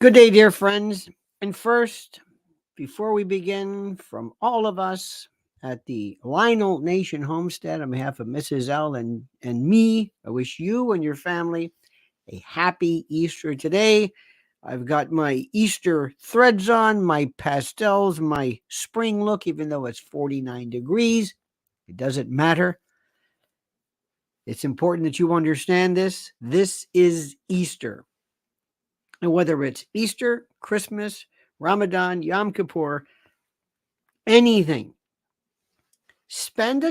Good day, dear friends. And first, before we begin, from all of us at the Lionel Nation Homestead, on behalf of Mrs. L and me, I wish you and your family a happy Easter today. I've got my Easter threads on, my pastels, my spring look, even though it's 49 degrees. It doesn't matter. It's important that you understand this. This is Easter. And whether it's Easter, Christmas, Ramadan, Yom Kippur, anything, spend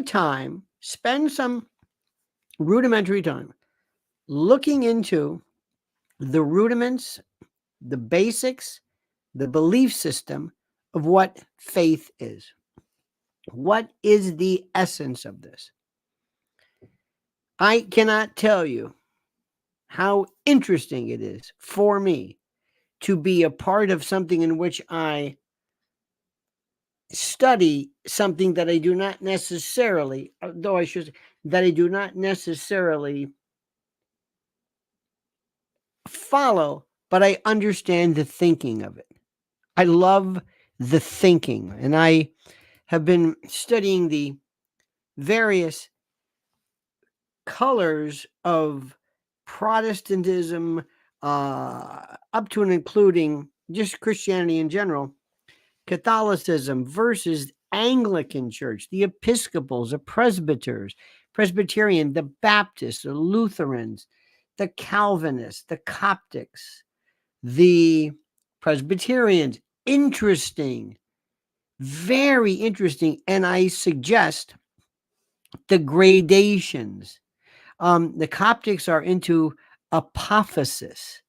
some rudimentary time looking into the rudiments, the basics, the belief system of what faith is. What is the essence of this? I cannot tell you how interesting it is for me to be a part of something in which I study something that I do not necessarily, though I should, that I do not necessarily follow, but I understand the thinking of it. I love the thinking, and I have been studying the various colors of Protestantism, up to and including just Christianity in general, Catholicism versus Anglican Church, the Episcopals, the Presbyterian, the Baptists, the Lutherans, the Calvinists, the Coptics, the Presbyterians. Interesting, very interesting. And I suggest the gradations. The Coptics are into apophasis.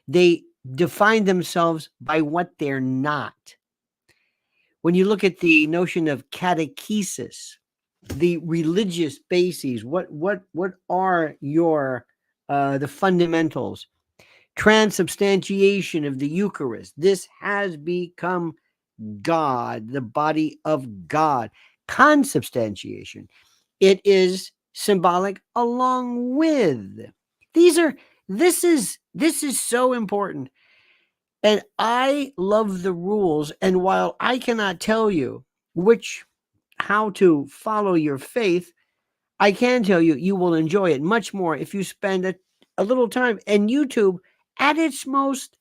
They define themselves by what they're not. When you look at the notion of catechesis, the religious bases, what are your the fundamentals? Transubstantiation of the Eucharist. This has become God, the body of God. Consubstantiation. It is symbolic along with. These are this is so important. And I love the rules. And while I cannot tell you how to follow your faith, I can tell you, you will enjoy it much more if you spend a little time. And YouTube, at its most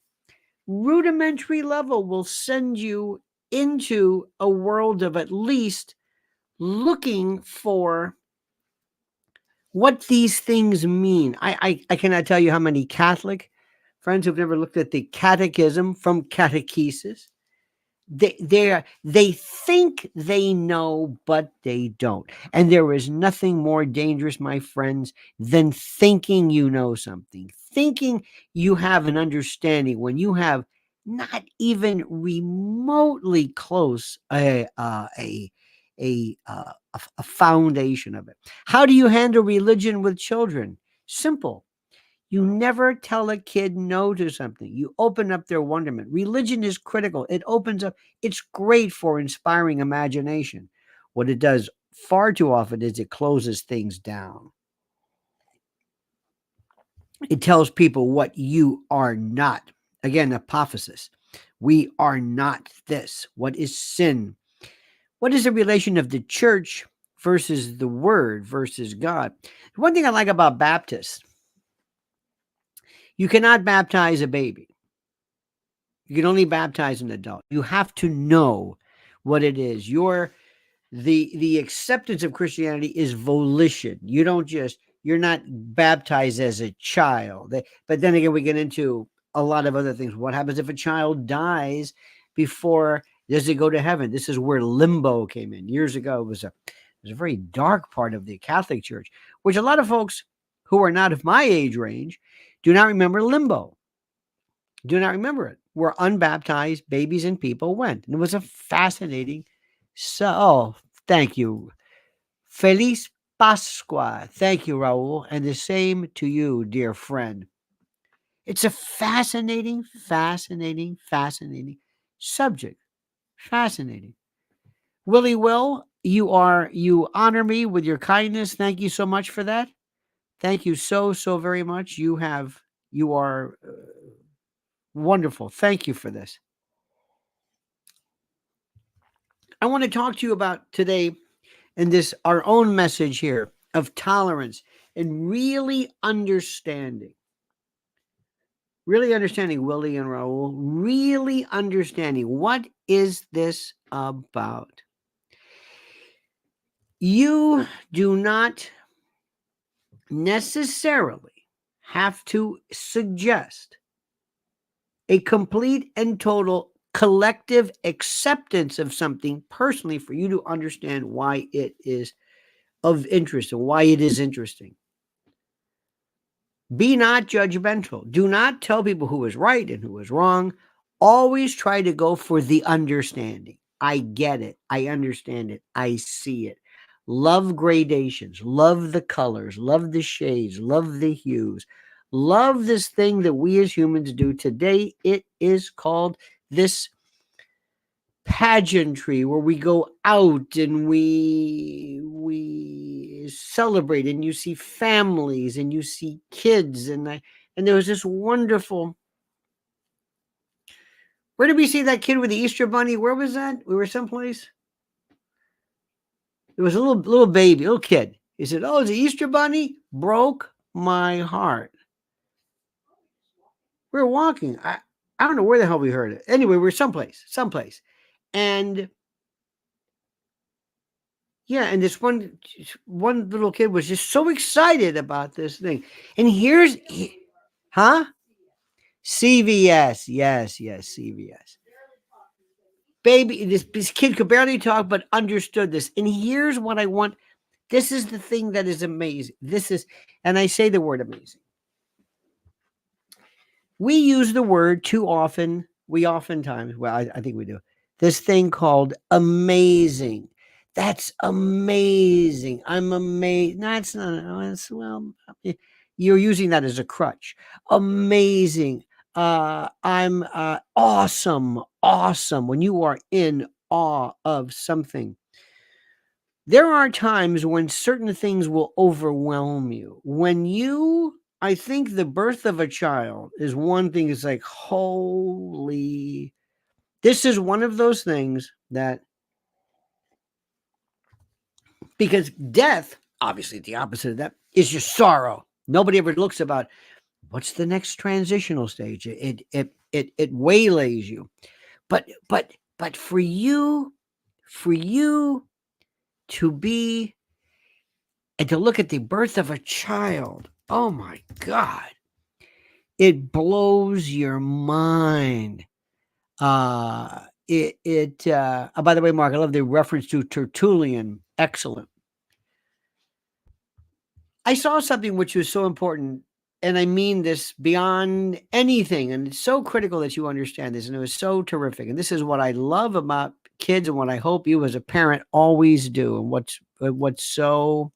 rudimentary level, will send you into a world of at least looking for what these things mean. I cannot tell you how many Catholic friends who've never looked at the catechism from catechesis. They think they know, but they don't. And there is nothing more dangerous, my friends, than thinking you know something, thinking you have an understanding when you have not even remotely close a foundation of it. How do you handle religion with children? Simple. You never tell a kid no to something. You open up their wonderment. Religion is critical. It opens up. It's great for inspiring imagination. What it does far too often is it closes things down. It tells people what you are not. Again, apophasis. We are not this. What is sin? What is the relation of the church versus the word versus God? One thing I like about Baptists, you cannot baptize a baby. You can only baptize an adult. You have to know what it is. The acceptance of Christianity is volition. You're not baptized as a child. But then again, we get into a lot of other things. What happens if a child dies before, does it go to heaven? This is where limbo came in. Years ago, it was a very dark part of the Catholic Church, which a lot of folks who are not of my age range do not remember limbo. Do not remember it. Where unbaptized babies and people went. And it was a fascinating. Thank you. Feliz Pascua. Thank you, Raul. And the same to you, dear friend. It's a fascinating subject. Fascinating. Willie Will, you honor me with your kindness. Thank you so much for that. Thank you so very much. You are Wonderful. Thank you for this. I want to talk to you about today in this, our own message here of tolerance and really understanding Willie and Raul, really understanding what is this about. You do not necessarily have to suggest a complete and total collective acceptance of something personally for you to understand why it is of interest and why it is interesting. Be not judgmental. Do not tell people who is right and who is wrong. Always try to go for the understanding. I get it. I understand it. I see it. Love gradations. Love the colors. Love the shades. Love the hues. Love this thing that we as humans do today. It is called this pageantry where we go out and we celebrate, and you see families and you see kids, and there was this wonderful, where did we see that kid with the Easter bunny? Where was that? We were someplace. It was a little baby, little kid. He said, "Oh, it's the Easter bunny." Broke my heart. We were walking. I don't know where the hell we heard it. Anyway, we were someplace. And yeah, and this one little kid was just so excited about this thing. And huh? CVS. Yes, CVS. Baby, this kid could barely talk, but understood this. And here's what I want. This is the thing that is amazing. And I say the word amazing. We use the word too often. I think we do. This thing called amazing. That's amazing. I'm amazed. No, it's not. You're using that as a crutch. Amazing. I'm awesome. When you are in awe of something. There are times when certain things will overwhelm you. I think the birth of a child is one thing. It's like, holy, this is one of those things that, because death, obviously the opposite of that, is just sorrow. Nobody ever looks about what's the next transitional stage. It waylays you. But for you to be and to look at the birth of a child, oh my God, it blows your mind. By the way, Mark, I love the reference to Tertullian. Excellent. I saw something which was so important, and I mean this beyond anything, and it's so critical that you understand this, and it was so terrific. And this is what I love about kids, and what I hope you as a parent always do, and what's so,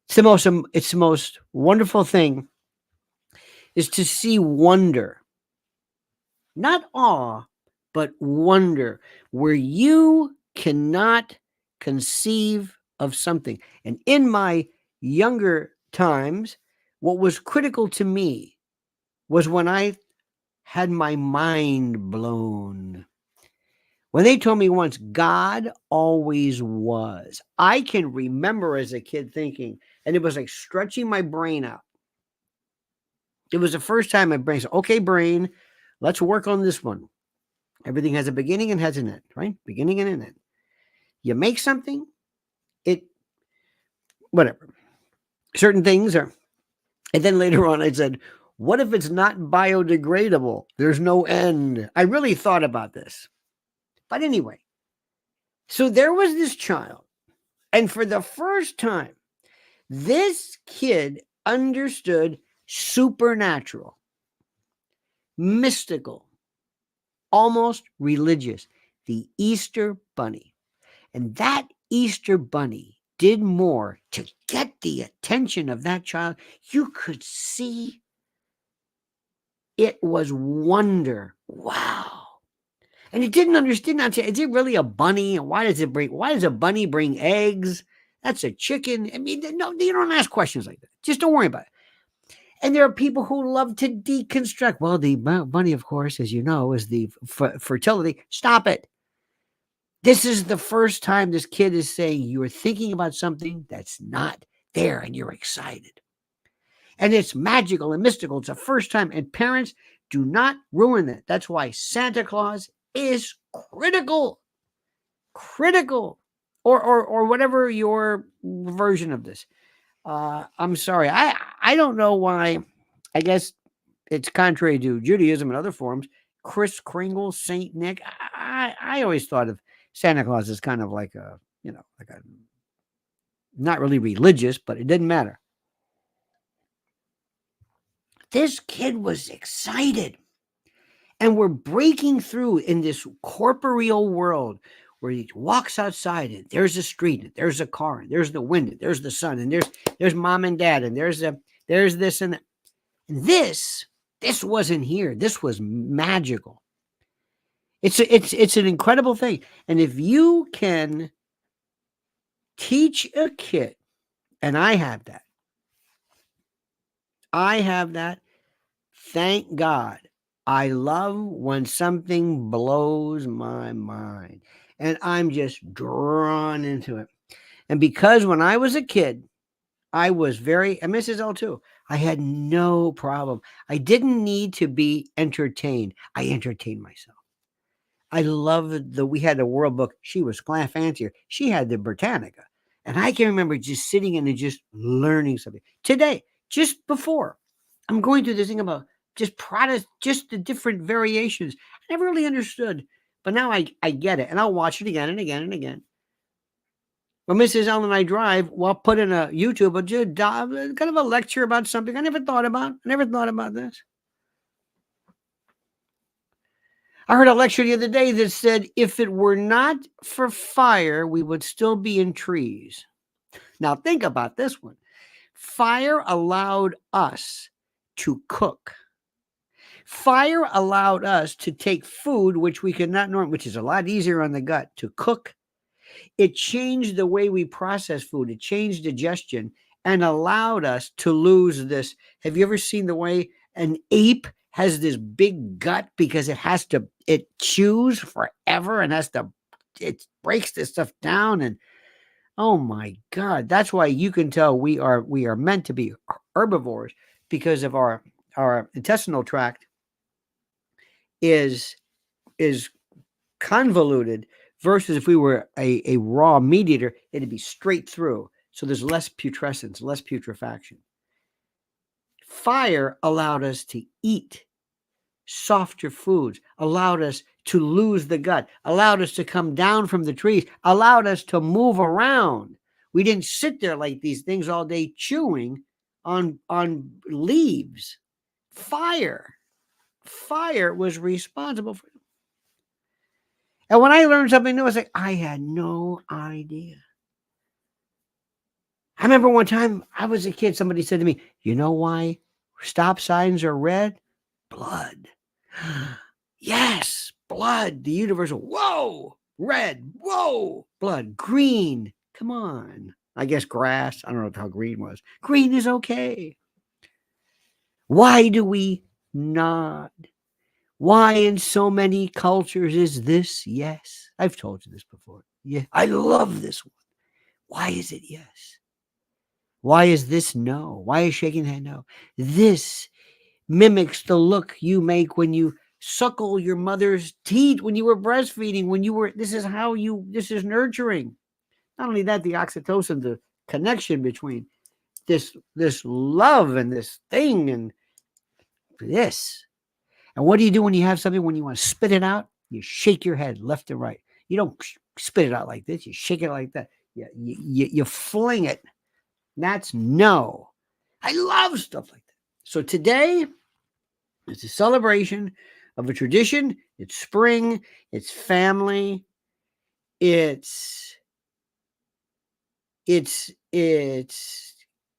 it's the most wonderful thing is to see wonder, not awe, but wonder, where you cannot conceive of something. And in my younger times, what was critical to me was when I had my mind blown. When they told me once, God always was. I can remember as a kid thinking, and it was like stretching my brain out. It was the first time my brain said, okay, brain, let's work on this one. Everything has a beginning and has an end, right? Beginning and an end. You make something, whatever. Certain things are. And then later on, I said, what if it's not biodegradable? There's no end. I really thought about this. But anyway, so there was this child. And for the first time, this kid understood supernatural, mystical, almost religious, the Easter Bunny. And that Easter Bunny did more to get the attention of that child. You could see it was wonder. Wow. And it didn't understand. Is it really a bunny? And why does a bunny bring eggs? That's a chicken. I mean, no, you don't ask questions like that. Just don't worry about it. And there are people who love to deconstruct. Well, the money, of course, as you know, is the fertility. Stop it. This is the first time this kid is saying you're thinking about something that's not there and you're excited. And it's magical and mystical. It's the first time. And parents, do not ruin it. That's why Santa Claus is critical. Critical. Or whatever your version of this. I'm sorry. I don't know why. I guess it's contrary to Judaism and other forms. Kris Kringle, Saint Nick. I always thought of Santa Claus as kind of like a, like a, not really religious, but it didn't matter. This kid was excited. And we're breaking through in this corporeal world where he walks outside and there's a street, and there's a car, and there's the wind, and there's the sun, and there's mom and dad, and there's this and that. And this wasn't here. This was magical. It's an incredible thing. And if you can teach a kid, and I have that, thank God. I love when something blows my mind and I'm just drawn into it. And because when I was a kid, I was and Mrs. L too, I had no problem. I didn't need to be entertained. I entertained myself. I loved we had a World Book. She was fancier. She had the Britannica. And I can remember just sitting in and just learning something. Today, just before, I'm going through this thing about just just the different variations. I never really understood, but now I get it, and I'll watch it again and again and again. When Mrs. L and I drive, we'll put in a YouTube, kind of a lecture about something I never thought about. I never thought about this. I heard a lecture the other day that said, if it were not for fire, we would still be in trees. Now think about this one. Fire allowed us to cook. Fire allowed us to take food, which we could not normally, which is a lot easier on the gut, to cook. It changed the way we process food. It changed digestion and allowed us to lose this. Have you ever seen the way an ape has this big gut because it chews forever and it breaks this stuff down? And oh my God, that's why you can tell we are meant to be herbivores, because of our intestinal tract is convoluted, versus if we were a raw meat eater, it'd be straight through. So there's less putrescence, less putrefaction. Fire allowed us to eat softer foods, allowed us to lose the gut, allowed us to come down from the trees, allowed us to move around. We didn't sit there like these things all day chewing on leaves. Fire was responsible for it. And when I learned something new, I was like, I had no idea. I remember one time I was a kid, somebody said to me, you know why stop signs are red? Blood. Yes, blood. The universal, whoa, red, whoa, blood, green. Come on. I guess grass. I don't know how green was. Green is okay. Why do we nod? Why in so many cultures is this yes? I've told you this before. Yeah, I love this one. Why is it yes? Why is this no? Why is shaking the hand no? This mimics the look you make when you suckle your mother's teat, when you were breastfeeding, this is nurturing. Not only that, the oxytocin, the connection between this love and this thing and this. And what do you do when you have something, when you want to spit it out? You shake your head left and right. You don't spit it out like this. You shake it like that. You fling it. That's no. I love stuff like that. So today, it's a celebration of a tradition. It's spring. It's family. It's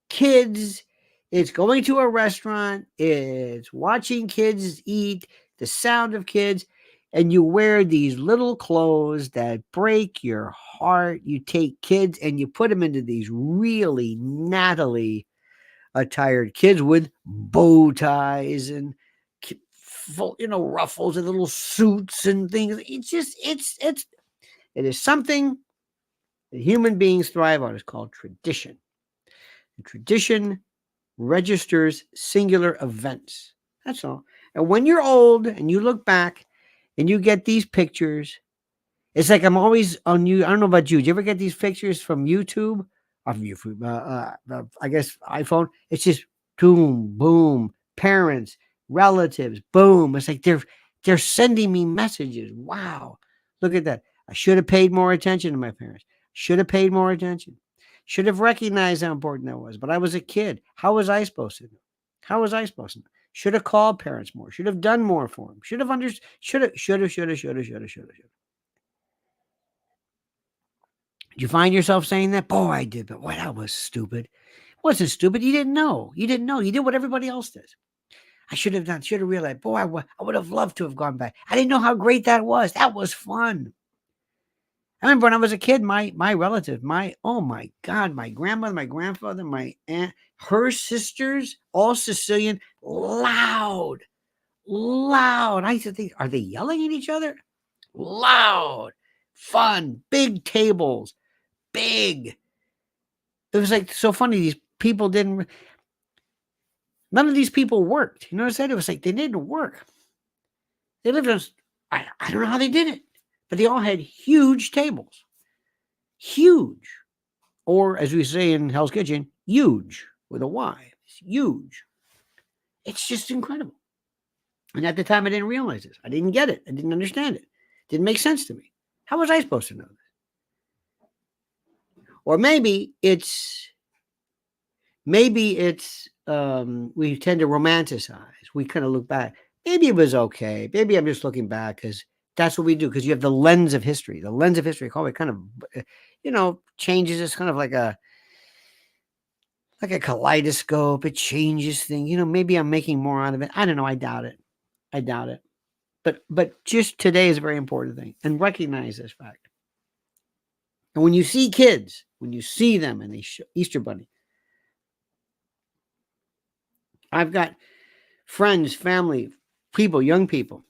kids. It's going to a restaurant. It's watching kids eat, the sound of kids. And you wear these little clothes that break your heart. You take kids and you put them into these really nattily attired kids with bow ties and full, ruffles and little suits and things. It's just, it is something that human beings thrive on. It's called tradition. And tradition registers singular events. That's all. And when you're old and you look back and you get these pictures, it's like I'm always on you. I don't know about you. Do you ever get these pictures from YouTube? Or from YouTube, I guess iPhone. It's just boom, boom, parents, relatives, boom. It's like they're sending me messages. Wow, look at that. I should have paid more attention to my parents. Should have paid more attention. Should have recognized how important that was. But I was a kid. How was I supposed to know? How was I supposed to know? Should have called parents more. Should have done more for them. Should have understood. Should have. Did you find yourself saying that? Boy, I did, but boy, that was stupid. It wasn't stupid. You didn't know. You didn't know. You did what everybody else does. I should have realized, boy, I would have loved to have gone back. I didn't know how great that was. That was fun. I remember when I was a kid, my relative, oh my God, my grandmother, my grandfather, my aunt, her sisters, all Sicilian, loud. I used to think, are they yelling at each other? Loud, fun, big tables, big. It was like so funny. These people none of these people worked. You know what I said? It was like they didn't work. They lived on, I don't know how they did it, but they all had huge tables. Huge. Or as we say in Hell's Kitchen, huge with a Y. It's huge. It's just incredible. And at the time, I didn't realize this. I didn't get it. I didn't understand it. It didn't make sense to me. How was I supposed to know this? Or maybe it's we tend to romanticize. We kind of look back. Maybe it was okay. Maybe I'm just looking back because that's what we do. Because you have the lens of history. The lens of history, it kind of, changes. It's kind of like a kaleidoscope. It changes things. Maybe I'm making more out of it. I don't know. I doubt it. But just today is a very important thing. And recognize this fact. And when you see kids, when you see them in the Easter Bunny, I've got friends, family, people, young people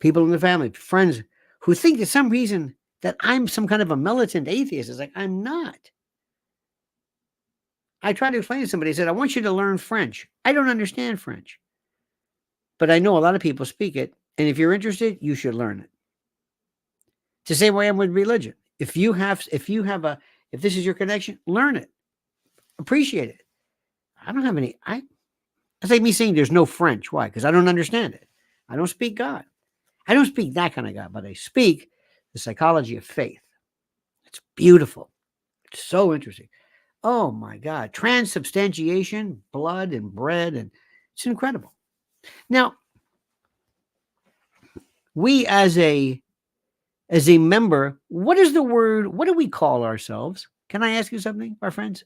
in the family, friends who think that some reason that I'm some kind of a militant atheist. It's like, I'm not. I tried to explain to somebody, I said, I want you to learn French. I don't understand French, but I know a lot of people speak it. And if you're interested, you should learn it. It's the same way I'm with religion. If this is your connection, learn it. Appreciate it. I don't have any, it's like me saying there's no French. Why? Because I don't understand it. I don't speak God. I don't speak that kind of God, but I speak the psychology of faith. It's beautiful. It's so interesting. Oh my God. Transubstantiation, blood and bread, and it's incredible. Now, we as a member, what do we call ourselves? Can I ask you something, my friends?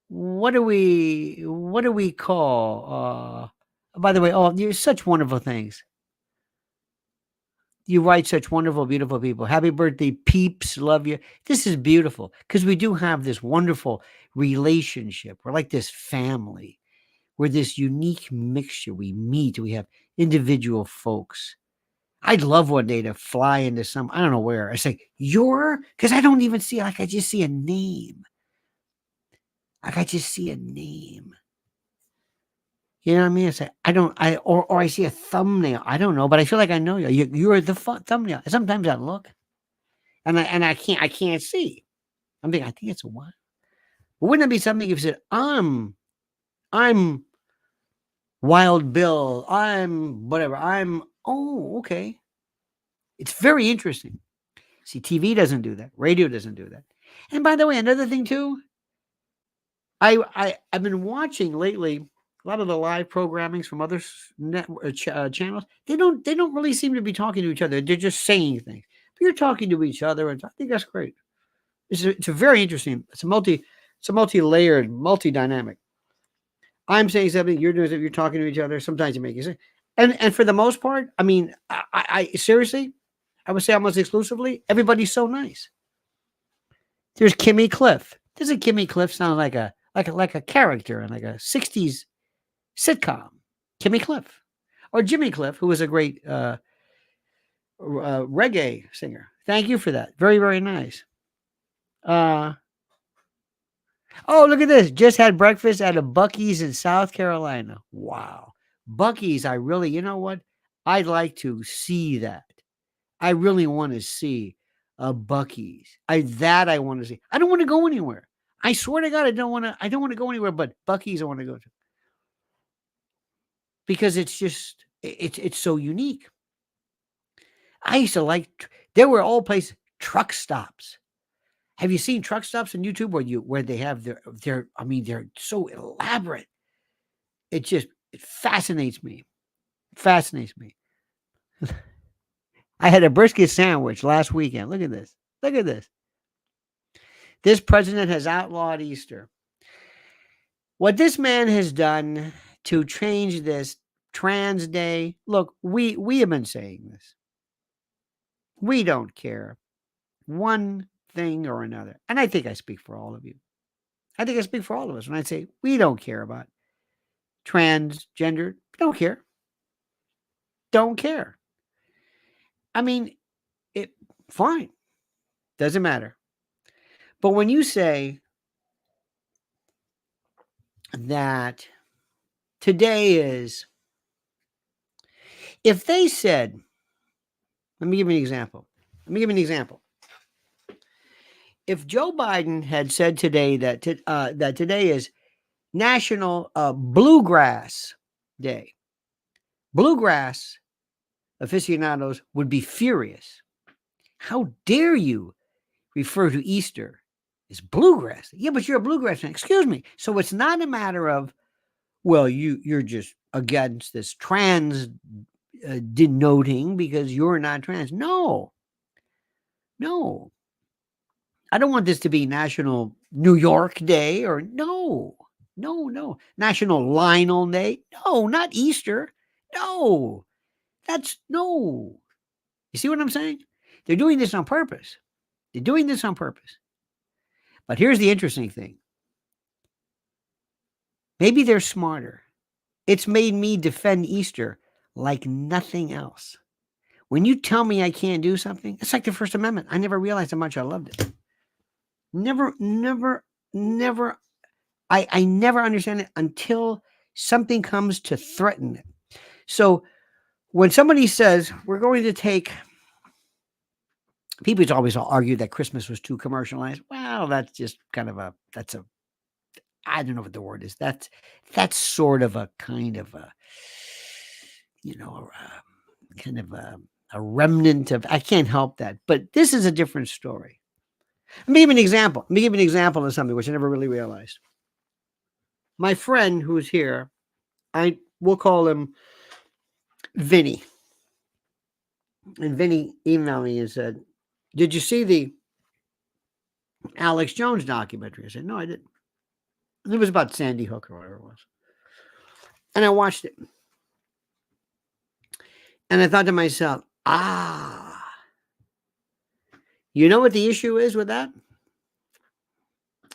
What do we call, by the way, you're such wonderful things. You write such wonderful, beautiful people. Happy birthday, peeps. Love you. This is beautiful because we do have this wonderful relationship. We're like this family. We're this unique mixture. We meet. We have individual folks. I'd love one day to fly into I don't know where. I say, because I don't even see, I just see a name. I just see a name. You know what I mean? It's like, or I see a thumbnail. I don't know, but I feel like I know you. You're the thumbnail. Sometimes I look and I can't see. I think it's a what? Wouldn't it be something if you said, I'm Wild Bill. I'm whatever. Okay. It's very interesting. See, TV doesn't do that. Radio doesn't do that. And by the way, another thing too, I've been watching lately a lot of the live programmings from other channels. They don't really seem to be talking to each other. They're just saying things. But you're talking to each other, and I think that's great. It's a very interesting. It's a multi-layered, multi-dynamic. I'm saying something, you're doing something, you're talking to each other. Sometimes you make it. And for the most part, I mean, I seriously, I would say almost exclusively, everybody's so nice. There's Kimmy Cliff. Doesn't Kimmy Cliff sound like a character in like a 60s sitcom? Kimmy Cliff. Or Jimmy Cliff, who was a great reggae singer. Thank you for that. Very, very nice. Oh, look at this. Just had breakfast at a Buc-ee's in South Carolina. Wow. Buc-ee's, I really, you know what? I'd like to see that. I really want to see a Buc-ee's. I want to see. I don't want to go anywhere. I swear to God, I don't want to go anywhere but Buc-ee's I want to go to. Because it's just it's so unique. I used to like there were all places truck stops. Have you seen truck stops on YouTube where they have their I mean they're so elaborate. It fascinates me. Fascinates me. I had a brisket sandwich last weekend. Look at this. Look at this. This president has outlawed Easter. What this man has done to change this trans day. Look, we have been saying this. We don't care one thing or another. And I think I speak for all of you. I think I speak for all of us when I say we don't care about transgender. Don't care. Don't care. I mean, it fine. Doesn't matter. But when you say that today is, if they said, let me give you an example. If Joe Biden had said today that today is National Bluegrass Day, bluegrass aficionados would be furious. How dare you refer to Easter as bluegrass? Yeah, but you're a bluegrass fan. Excuse me. So it's not a matter of, well, you're just against this trans denoting because you're not trans. No. I don't want this to be National New York Day or no. National Lionel Day. No, not Easter. No. That's no. You see what I'm saying? They're doing this on purpose. But here's the interesting thing. Maybe they're smarter. It's made me defend Easter like nothing else. When you tell me I can't do something, it's like the First Amendment. I never realized how much I loved it. Never. I never understand it until something comes to threaten it. So when somebody says we're going to take, people always argue that Christmas was too commercialized. Well, that's just kind of I don't know what the word is. That's sort of a kind of a, kind of a remnant of, I can't help that. But this is a different story. Let me give you an example of something which I never really realized. My friend who's here, we'll call him Vinny. And Vinny emailed me and said, did you see the Alex Jones documentary? I said, no, I didn't. It was about Sandy Hook or whatever it was. And I watched it. And I thought to myself, you know what the issue is with that?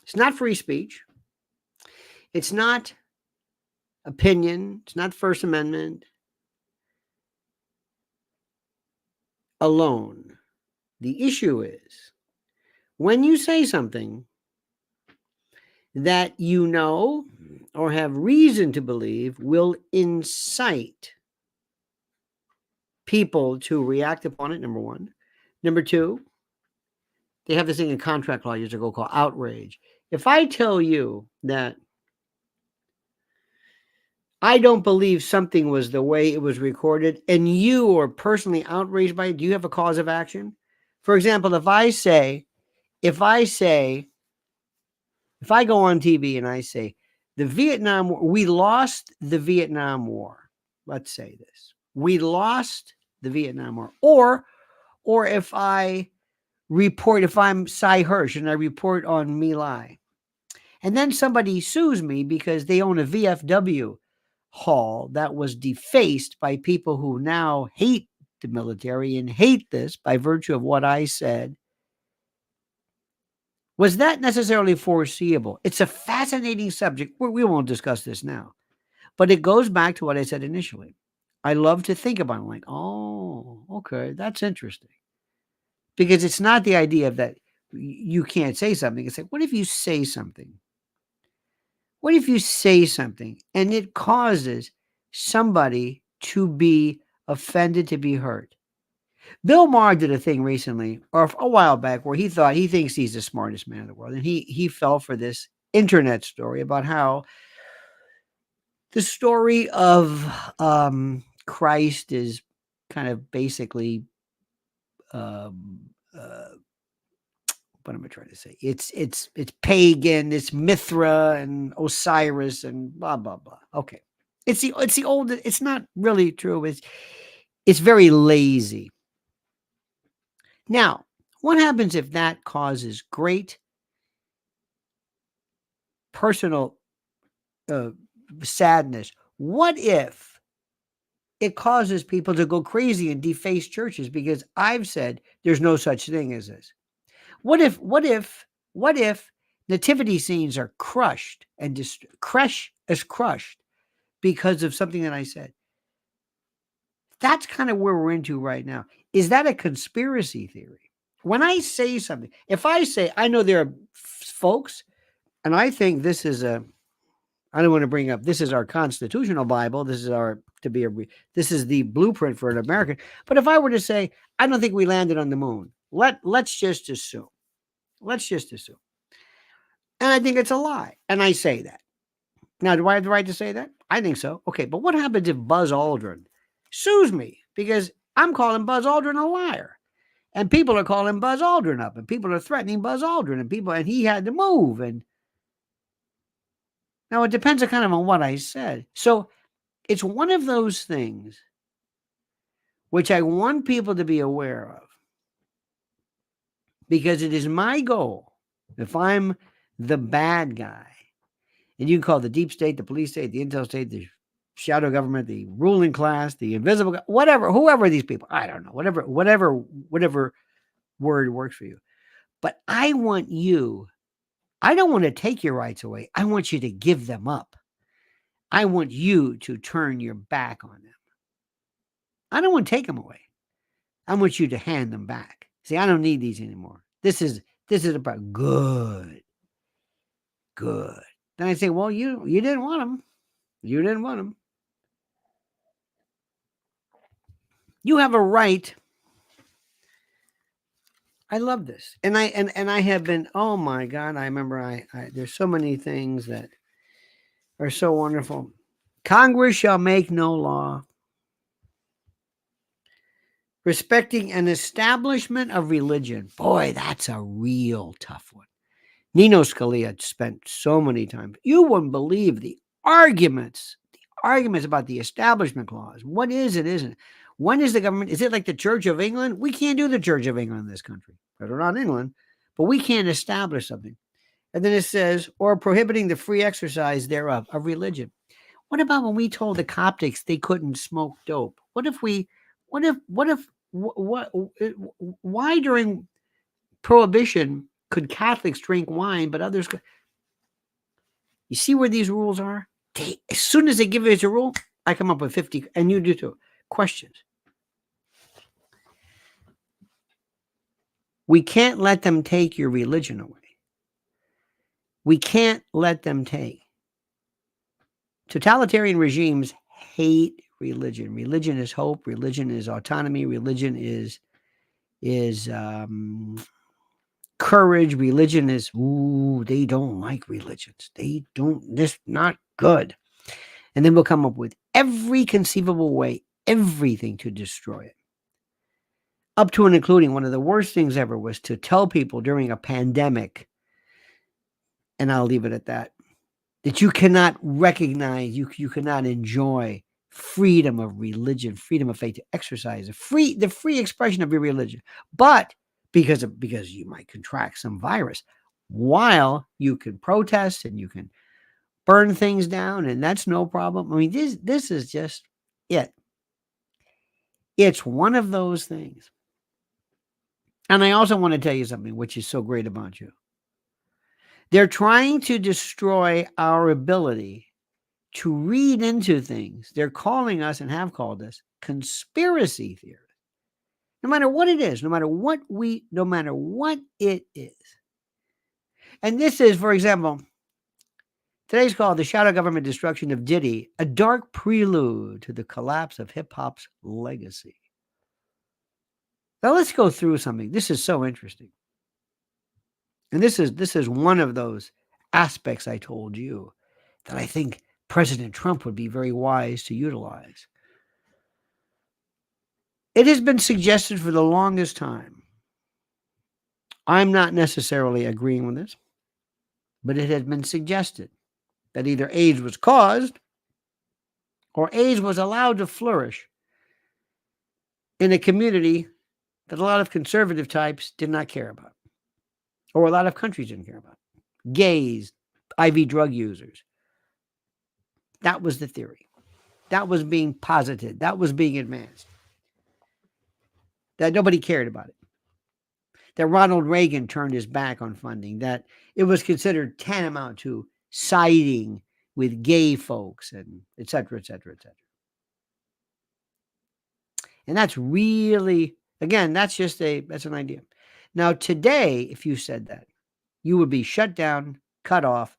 It's not free speech. It's not opinion. It's not First Amendment alone. The issue is when you say something that you know or have reason to believe will incite people to react upon it, number one. Number two, they have this thing in contract law years ago called outrage. If I tell you that I don't believe something was the way it was recorded and you are personally outraged by it, do you have a cause of action? For example, if I go on TV and I say, the Vietnam War, we lost the Vietnam War. Let's say this. We lost the Vietnam War. Or if I report, if I'm Cy Hirsch and I report on My Lai, and then somebody sues me because they own a VFW hall that was defaced by people who now hate the military and hate this by virtue of what I said. Was that necessarily foreseeable? It's a fascinating subject. We won't discuss this now, but it goes back to what I said initially. I love to think about it like, oh, okay, that's interesting. Because it's not the idea of that you can't say something. It's like, what if you say something? What if you say something and it causes somebody to be offended, to be hurt? Bill Maher did a thing recently, or a while back, where he thinks he's the smartest man in the world, and he fell for this internet story about how the story of Christ is kind of basically um, uh, what am I trying to say? It's pagan. It's Mithra and Osiris and blah blah blah. Okay, it's the old. It's not really true. It's very lazy. Now, what happens if that causes great personal uh, sadness? What if it causes people to go crazy and deface churches because I've said there's no such thing as this? What if nativity scenes are crushed and crushed because of something that I said? That's kind of where we're into right now. Is that a conspiracy theory? When I say something, if I say, I know there are folks, and I think this is I don't want to bring up, this is our constitutional Bible. This is this is the blueprint for an American. But if I were to say, I don't think we landed on the moon, let's just assume. Let's just assume. And I think it's a lie. And I say that. Now, do I have the right to say that? I think so. Okay, but what happens if Buzz Aldrin sues me because I'm calling Buzz Aldrin a liar? And people are calling Buzz Aldrin up, and people are threatening Buzz Aldrin, and he had to move. And now it depends on what I said. So it's one of those things which I want people to be aware of, because it is my goal, if I'm the bad guy, and you can call the deep state, the police state, the intel state, the shadow government, the ruling class, the invisible, whatever, whoever these people, I don't know, whatever word works for you. But I don't want to take your rights away. I want you to give them up. I want you to turn your back on them. I don't want to take them away. I want you to hand them back. See, I don't need these anymore. This is about good. Then I say, well, you didn't want them. You didn't want them. You have a right. I love this. And I have been, oh my God, I remember there's so many things that are so wonderful. Congress shall make no law respecting an establishment of religion. Boy, that's a real tough one. Nino Scalia spent so many times. You wouldn't believe the arguments about the establishment clause. What is it, isn't it? When is the government? Is it like the Church of England? We can't do the Church of England in this country because we're not England, but we can't establish something. And then it says, or prohibiting the free exercise thereof of religion. What about when we told the Coptics they couldn't smoke dope? Why during Prohibition could Catholics drink wine, but others could? You see where these rules are? As soon as they give us a rule, I come up with 50, and you do too, questions. We can't let them take your religion away. We can't let them take. Totalitarian regimes hate religion. Religion is hope. Religion is autonomy. Religion is courage. Religion is, they don't like religions. They don't, this not good. And then we'll come up with every conceivable way, everything to destroy it. Up to and including one of the worst things ever was to tell people during a pandemic, and I'll leave it at that you cannot recognize, you cannot enjoy freedom of religion, freedom of faith, to exercise the free expression of your religion. But because you might contract some virus, while you can protest and you can burn things down, and that's no problem. I mean, this is just it. It's one of those things. And I also want to tell you something which is so great about you. They're trying to destroy our ability to read into things. They're calling us, and have called us, conspiracy theorists. No matter what it is, no matter what it is. And this is, for example, today's called The Shadow Government Destruction of Diddy, a dark prelude to the collapse of hip hop's legacy. Now let's go through something. This is so interesting. And this is one of those aspects I told you that I think President Trump would be very wise to utilize. It has been suggested for the longest time. I'm not necessarily agreeing with this, but it has been suggested that either AIDS was caused or AIDS was allowed to flourish in a community that a lot of conservative types did not care about, or a lot of countries didn't care about. Gays, IV drug users. That was the theory. That was being posited. That was being advanced. That nobody cared about it. That Ronald Reagan turned his back on funding. That it was considered tantamount to siding with gay folks, and et cetera, et cetera, et cetera. And that's really, again, that's an idea. Now, today, if you said that, you would be shut down, cut off,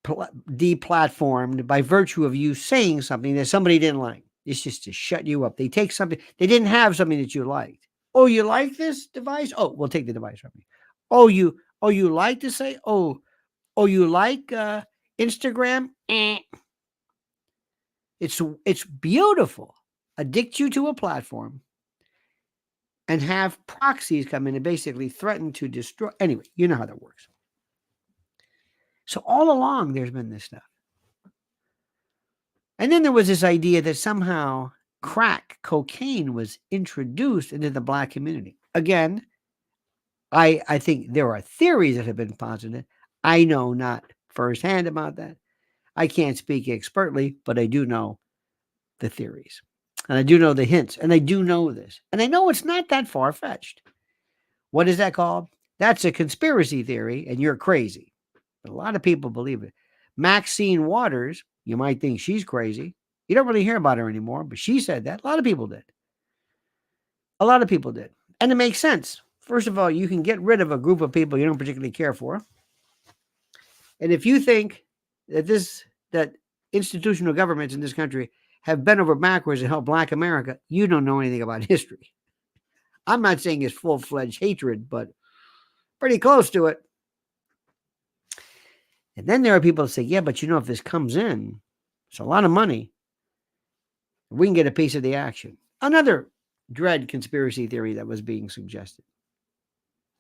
deplatformed by virtue of you saying something that somebody didn't like. It's just to shut you up. They take something, they didn't have something that you liked. Oh, you like this device? Oh, we'll take the device from you. Oh, you like to say, oh, you like Instagram? It's beautiful. Addict you to a platform and have proxies come in and basically threaten to destroy. Anyway, you know how that works. So all along, there's been this stuff. And then there was this idea that somehow crack cocaine was introduced into the Black community. Again, I think there are theories that have been posited. I know not firsthand about that. I can't speak expertly, but I do know the theories. And I do know the hints. And I do know this. And I know it's not that far-fetched. What is that called? That's a conspiracy theory, and you're crazy. But a lot of people believe it. Maxine Waters, you might think she's crazy. You don't really hear about her anymore, but she said that. A lot of people did. A lot of people did. And it makes sense. First of all, you can get rid of a group of people you don't particularly care for. And if you think that institutional governments in this country have bent over backwards to help Black America, you don't know anything about history. I'm not saying it's full-fledged hatred, but pretty close to it. And then there are people that say, yeah, but if this comes in, it's a lot of money. We can get a piece of the action. Another dread conspiracy theory that was being suggested.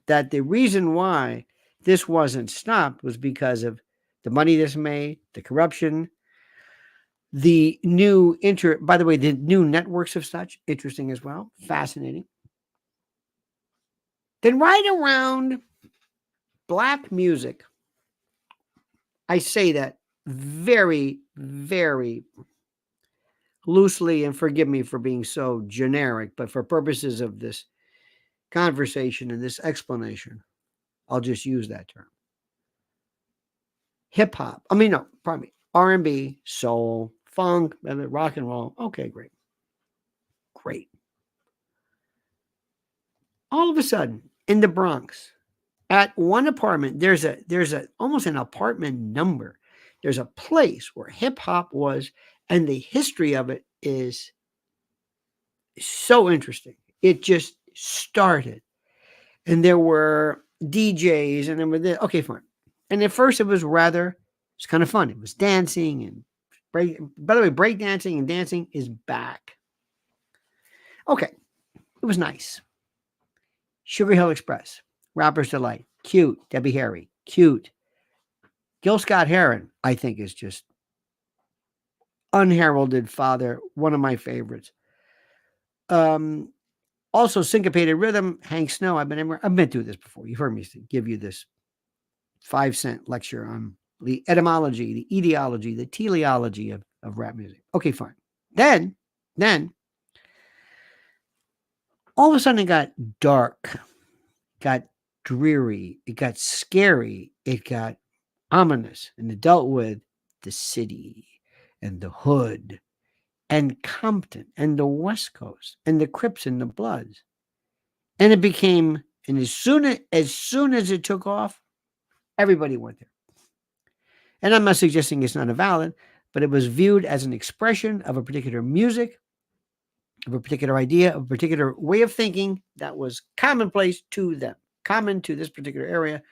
That the reason why this wasn't stopped was because of the money this made, the corruption, the new by the way, the new networks of such, interesting as well, fascinating. Then right around Black music, I say that very, very loosely, and forgive me for being so generic, but for purposes of this conversation and this explanation, I'll just use that term. Hip-hop, R&B, soul, funk, rock and roll. Okay, great. All of a sudden, in the Bronx, at one apartment, there's almost an apartment number. There's a place where hip-hop was, and the history of it is so interesting. It just started. And there were DJs, and there were okay, fine. And at first it was kind of fun. It was dancing and by the way, break dancing and dancing is back. Okay. It was nice. Sugar Hill Express, Rapper's Delight, cute. Debbie Harry, cute. Gil Scott-Heron, I think, is just unheralded father, one of my favorites. Also, Syncopated Rhythm, Hank Snow. I've been through this before. You've heard me give you this 5-cent lecture on the etymology, the etiology, the teleology of rap music. Okay, fine. Then, all of a sudden it got dark, got dreary, it got scary, it got ominous, and it dealt with the city and the hood and Compton and the West Coast and the Crips and the Bloods. And it became, and as soon as it took off, everybody went there. And I'm not suggesting it's not a valid, but it was viewed as an expression of a particular music, of a particular idea, of a particular way of thinking that was commonplace to them, common to this particular area,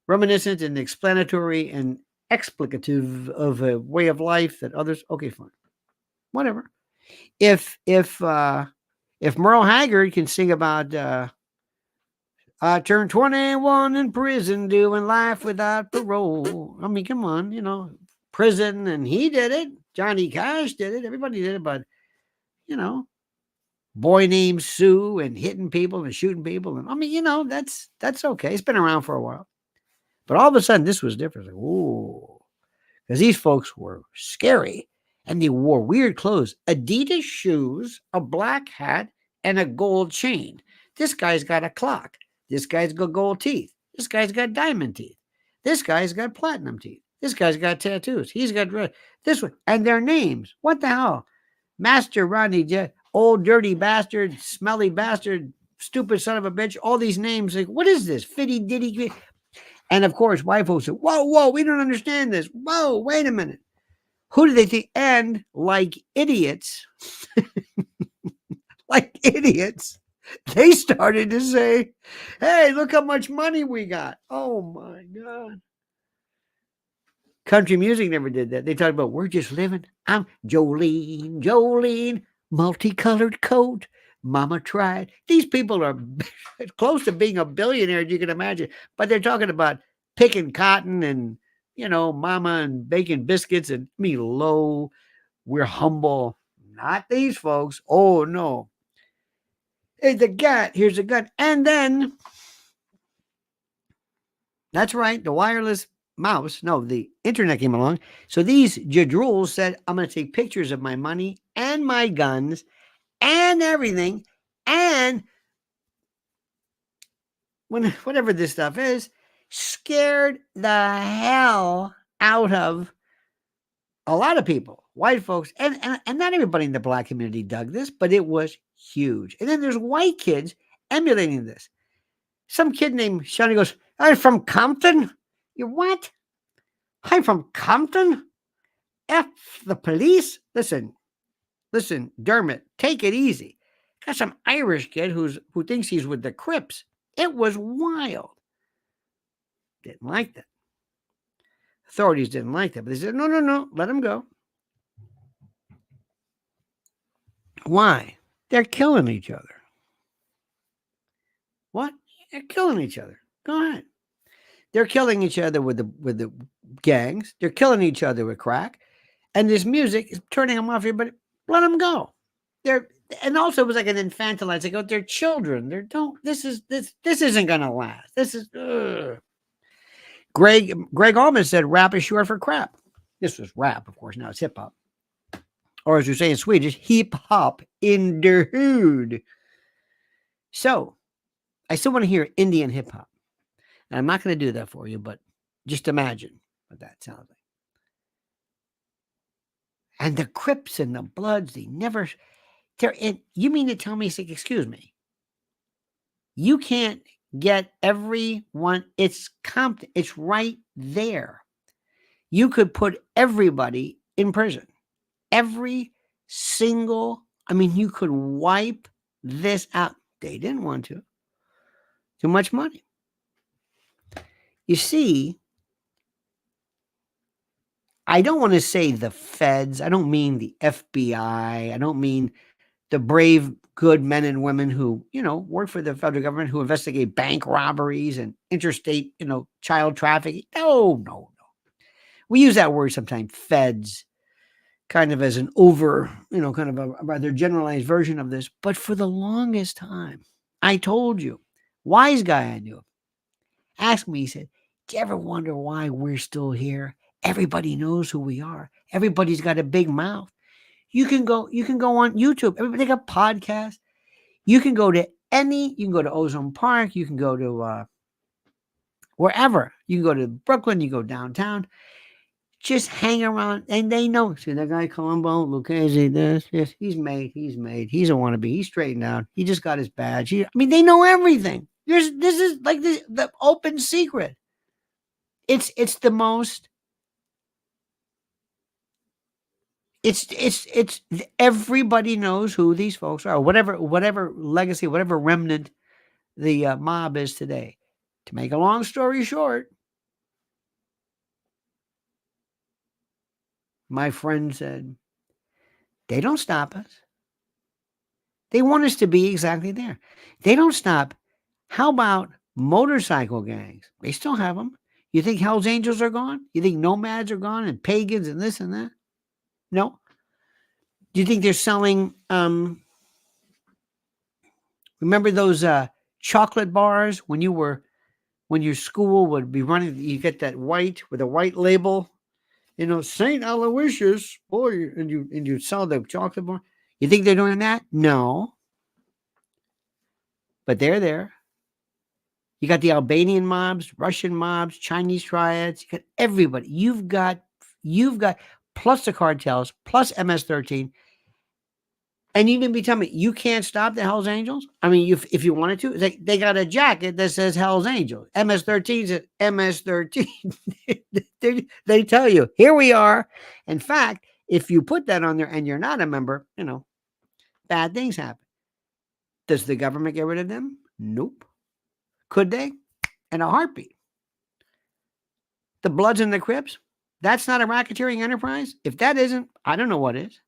reminiscent and explanatory and explicative of a way of life that others, okay, fine, whatever. If Merle Haggard can sing about I turned 21 in prison doing life without parole. I mean, come on, prison, and he did it. Johnny Cash did it. Everybody did it, but you know, boy named Sue and hitting people and shooting people, and I mean, that's okay. It's been around for a while, but all of a sudden this was different. Like, ooh, because these folks were scary and they wore weird clothes, Adidas shoes, a black hat, and a gold chain. This guy's got a clock. This guy's got gold teeth. This guy's got diamond teeth. This guy's got platinum teeth. This guy's got tattoos. He's got red. This one. And their names. What the hell? Master Rodney, old dirty bastard, smelly bastard, stupid son of a bitch. All these names. Like, what is this? Fitty ditty. And of course, white folks say, whoa, we don't understand this. Whoa, wait a minute. Who do they think? And like idiots, they started to say, hey, look how much money we got. Oh my God. Country music never did that. They talked about, we're just living. I'm Jolene, multicolored coat. Mama tried. These people are close to being a billionaire, you can imagine. But they're talking about picking cotton and, mama and baking biscuits and low. We're humble. Not these folks. Oh, no. Hey, here's a gun. And then, that's right, the wireless mouse. No, the internet came along. So these jadruls said, I'm going to take pictures of my money and my guns and everything. And whatever this stuff is, scared the hell out of a lot of people, white folks, and not everybody in the black community dug this, but it was huge. And then there's white kids emulating this. Some kid named Shyne goes, I'm from Compton? You what? I'm from Compton? F the police? Listen, Dermot, take it easy. Got some Irish kid who thinks he's with the Crips. It was wild. Didn't like that. Authorities didn't like that, but they said, no, let him go. Why? They're killing each other. What? They're killing each other. Go ahead. They're killing each other with the gangs. They're killing each other with crack. And this music is turning them off here, but let them go. And also it was like an infantilized. They go, they're children. This isn't gonna last. This is Greg Allman said rap is short for crap. This was rap, of course. Now it's hip hop. Or as we say in Swedish, hip hop in der hood. So I still want to hear Indian hip hop. And I'm not going to do that for you, but just imagine what that sounds like. And the Crips and the Bloods, they're in. You mean to tell me, excuse me, you can't get everyone, it's Compton, it's right there. You could put everybody in prison. Every single, you could wipe this out. They didn't want to. Too much money. You see, I don't want to say the feds. I don't mean the FBI. I don't mean the brave, good men and women who, work for the federal government, who investigate bank robberies and interstate, child trafficking. No. We use that word sometimes, feds, kind of as an kind of a rather generalized version of this. But for the longest time, I told you, wise guy I knew, asked me, he said, do you ever wonder why we're still here? Everybody knows who we are. Everybody's got a big mouth. You can go on YouTube. Everybody got podcasts. You can go to Ozone Park. You can go to wherever. You can go to Brooklyn, you go downtown, just hang around, and they know. See that guy Colombo, Lucchese, this, he's made. He's a wannabe. He's straightened out. He just got his badge. They know everything. This is like the open secret. It's the most. It's everybody knows who these folks are. Whatever legacy, whatever remnant the mob is today. To make a long story short, my friend said, they don't stop us. They want us to be exactly there. They don't stop. How about motorcycle gangs? They still have them. You think Hell's Angels are gone? You think nomads are gone and pagans and this and that? No. Do you think they're selling remember those chocolate bars when your school would be running, you get that white with a white label, St. Aloysius, boy, and you sell the chocolate bar. You think they're doing that? No. But they're there. You got the Albanian mobs, Russian mobs, Chinese triads. You got everybody. You've got plus the cartels, plus MS-13. And you didn't be telling me you can't stop the Hells Angels? If you wanted to, they got a jacket that says Hells Angels. MS-13 says MS-13. They tell you, here we are. In fact, if you put that on there and you're not a member, bad things happen. Does the government get rid of them? Nope. Could they? In a heartbeat. The Bloods and the Crips, that's not a racketeering enterprise? If that isn't, I don't know what is.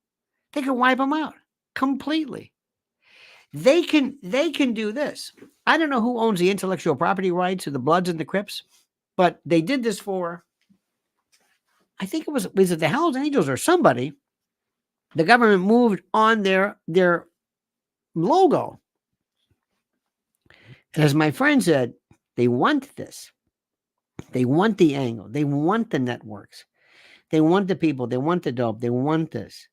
They could wipe them out completely. They can do this. I don't know who owns the intellectual property rights of the Bloods and the Crips, but they did this for, I think was it the Hells Angels or somebody? The government moved on their logo. And as my friend said, they want this. They want the angle. They want the networks. They want the people. They want the dope. They want this.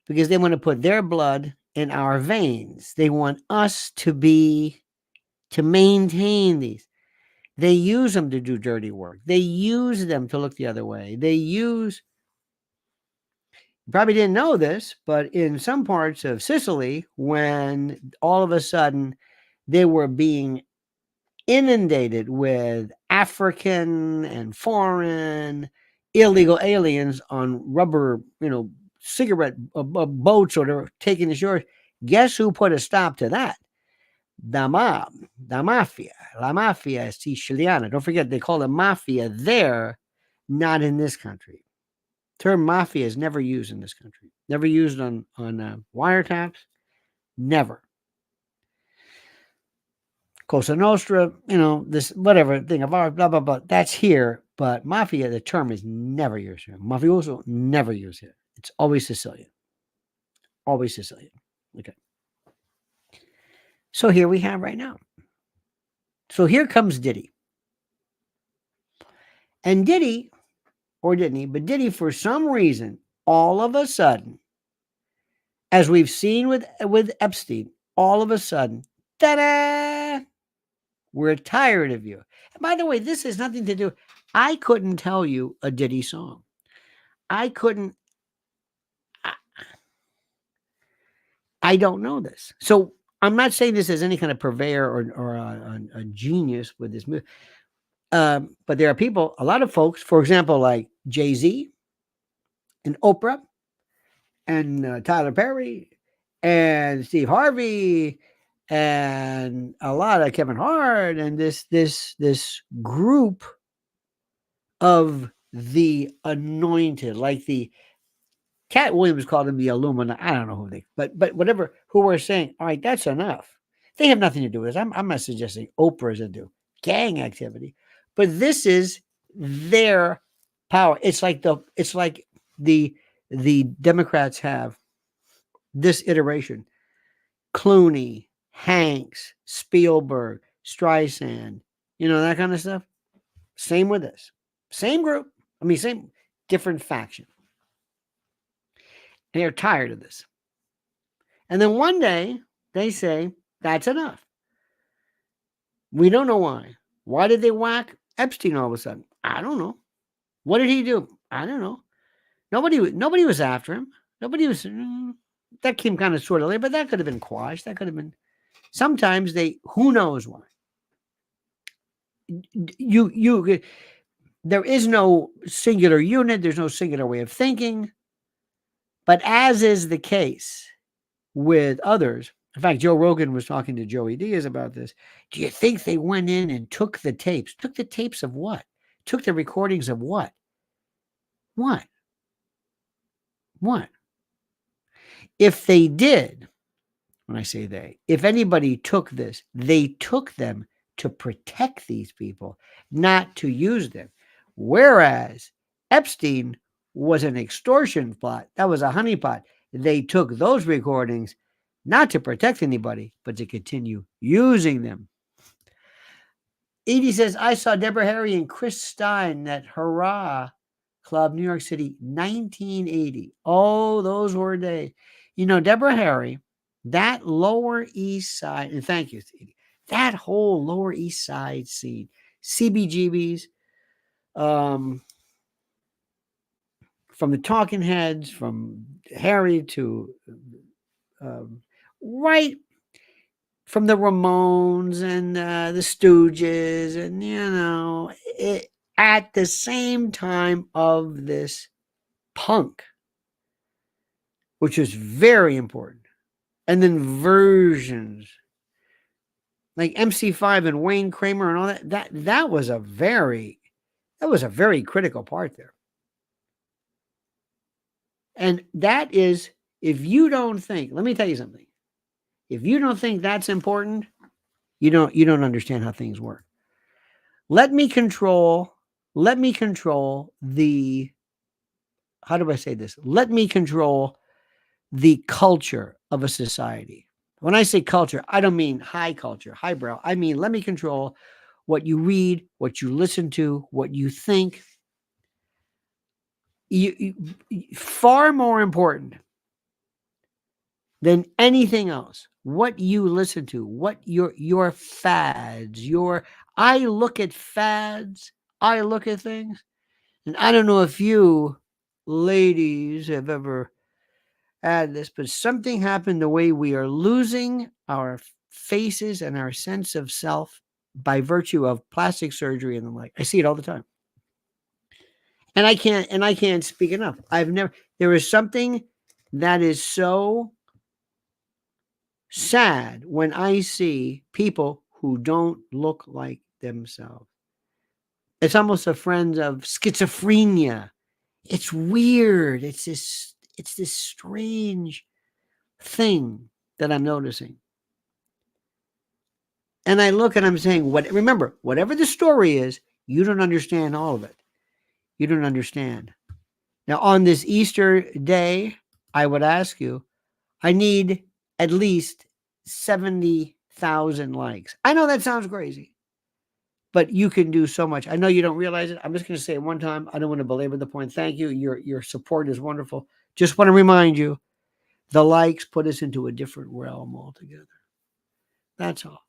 Because they want to put their blood in our veins. They want us to maintain these. They use them to do dirty work. They use them to look the other way. You probably didn't know this, but in some parts of Sicily, when all of a sudden they were being inundated with African and foreign illegal aliens on rubber, cigarette boats or whatever, taking the shore. Guess who put a stop to that? The mob, the mafia, la mafia siciliana. Don't forget, they call it mafia there, not in this country. Term mafia is never used in this country. Never used on wiretaps. Never. Cosa Nostra, this whatever thing of ours, blah, blah, blah. That's here. But mafia, the term is never used here. Mafioso, never used here. It's always Sicilian. Always Sicilian. Okay. So here we have right now. So here comes Diddy. And Diddy, or didn't he, but Diddy, for some reason, all of a sudden, as we've seen with Epstein, all of a sudden, ta-da! We're tired of you. And by the way, this has nothing to do. I couldn't tell you a Diddy song. I don't know this. So I'm not saying this as any kind of purveyor or a genius with this movie. But there are people, a lot of folks, for example, like Jay-Z and Oprah and Tyler Perry and Steve Harvey and a lot of Kevin Hart and this group of the anointed, like the Cat Williams called them the Illuminati. I don't know who but whatever, who were saying, all right, that's enough. They have nothing to do with this. I'm not suggesting Oprah's into gang activity, but this is their power. It's like the Democrats have this iteration. Clooney, Hanks, Spielberg, Streisand, that kind of stuff. Same with this. Same group. Same, different faction. And they're tired of this. And then one day they say, that's enough. We don't know why. Why did they whack Epstein all of a sudden? I don't know. What did he do? I don't know. Nobody was after him. Nobody was. That came kind of sort of late, but that could have been quashed. That could have been. Sometimes who knows why. There is no singular unit. There's no singular way of thinking. But as is the case with others, in fact, Joe Rogan was talking to Joey Diaz about this. Do you think they went in and took the tapes? Took the tapes of what? Took the recordings of what? What? What? If they did, when I say they, if anybody took this, they took them to protect these people, not to use them. Whereas Epstein was an extortion plot. That was a honeypot. They took those recordings not to protect anybody, but to continue using them. Edie says, I saw Deborah Harry and Chris Stein at Hurrah Club, New York City, 1980. Oh, those were days. You know, Deborah Harry, that Lower East Side, and thank you, Edie, that whole Lower East Side scene, CBGBs, from the Talking Heads, from Harry to right from the Ramones and the Stooges, and at the same time of this punk, which was very important, and then versions like MC5 and Wayne Kramer and all that. That was a very critical part there. And that is, if you don't think, let me tell you something. If you don't think that's important, you don't understand how things work. Let me control the, how do I say this? Let me control the culture of a society. When I say culture, I don't mean high culture, highbrow. I mean, let me control what you read, what you listen to, what you think. Far more important than anything else, what you listen to, what your fads, I look at fads, I look at things, and I don't know if you ladies have ever had this, but something happened the way we are losing our faces and our sense of self by virtue of plastic surgery and the like. I see it all the time. And I can't speak enough. There is something that is so sad when I see people who don't look like themselves. It's almost a friend of schizophrenia. It's weird. It's this strange thing that I'm noticing. And I look and I'm saying, remember, whatever the story is, you don't understand all of it. You don't understand. Now, on this Easter day, I would ask you, I need at least 70,000 likes. I know that sounds crazy, but you can do so much. I know you don't realize it. I'm just going to say it one time. I don't want to belabor the point. Thank you. Your support is wonderful. Just want to remind you, the likes put us into a different realm altogether. That's all.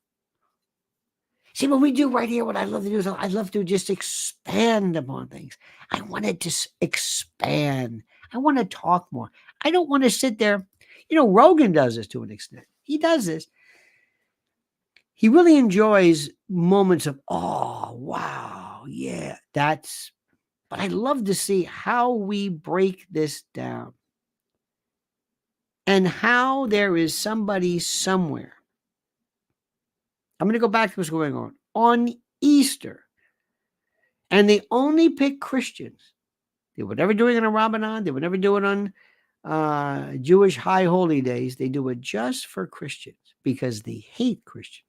See, what we do right here, what I love to do is I love to just expand upon things. I want to just expand. I want to talk more. I don't want to sit there. Rogan does this to an extent. He does this. He really enjoys moments of, oh, wow, yeah, but I love to see how we break this down and how there is somebody somewhere. I'm going to go back to what's going on Easter. And they only pick Christians. They would never do it on a Ramadan. They would never do it on Jewish high holy days. They do it just for Christians because they hate Christians.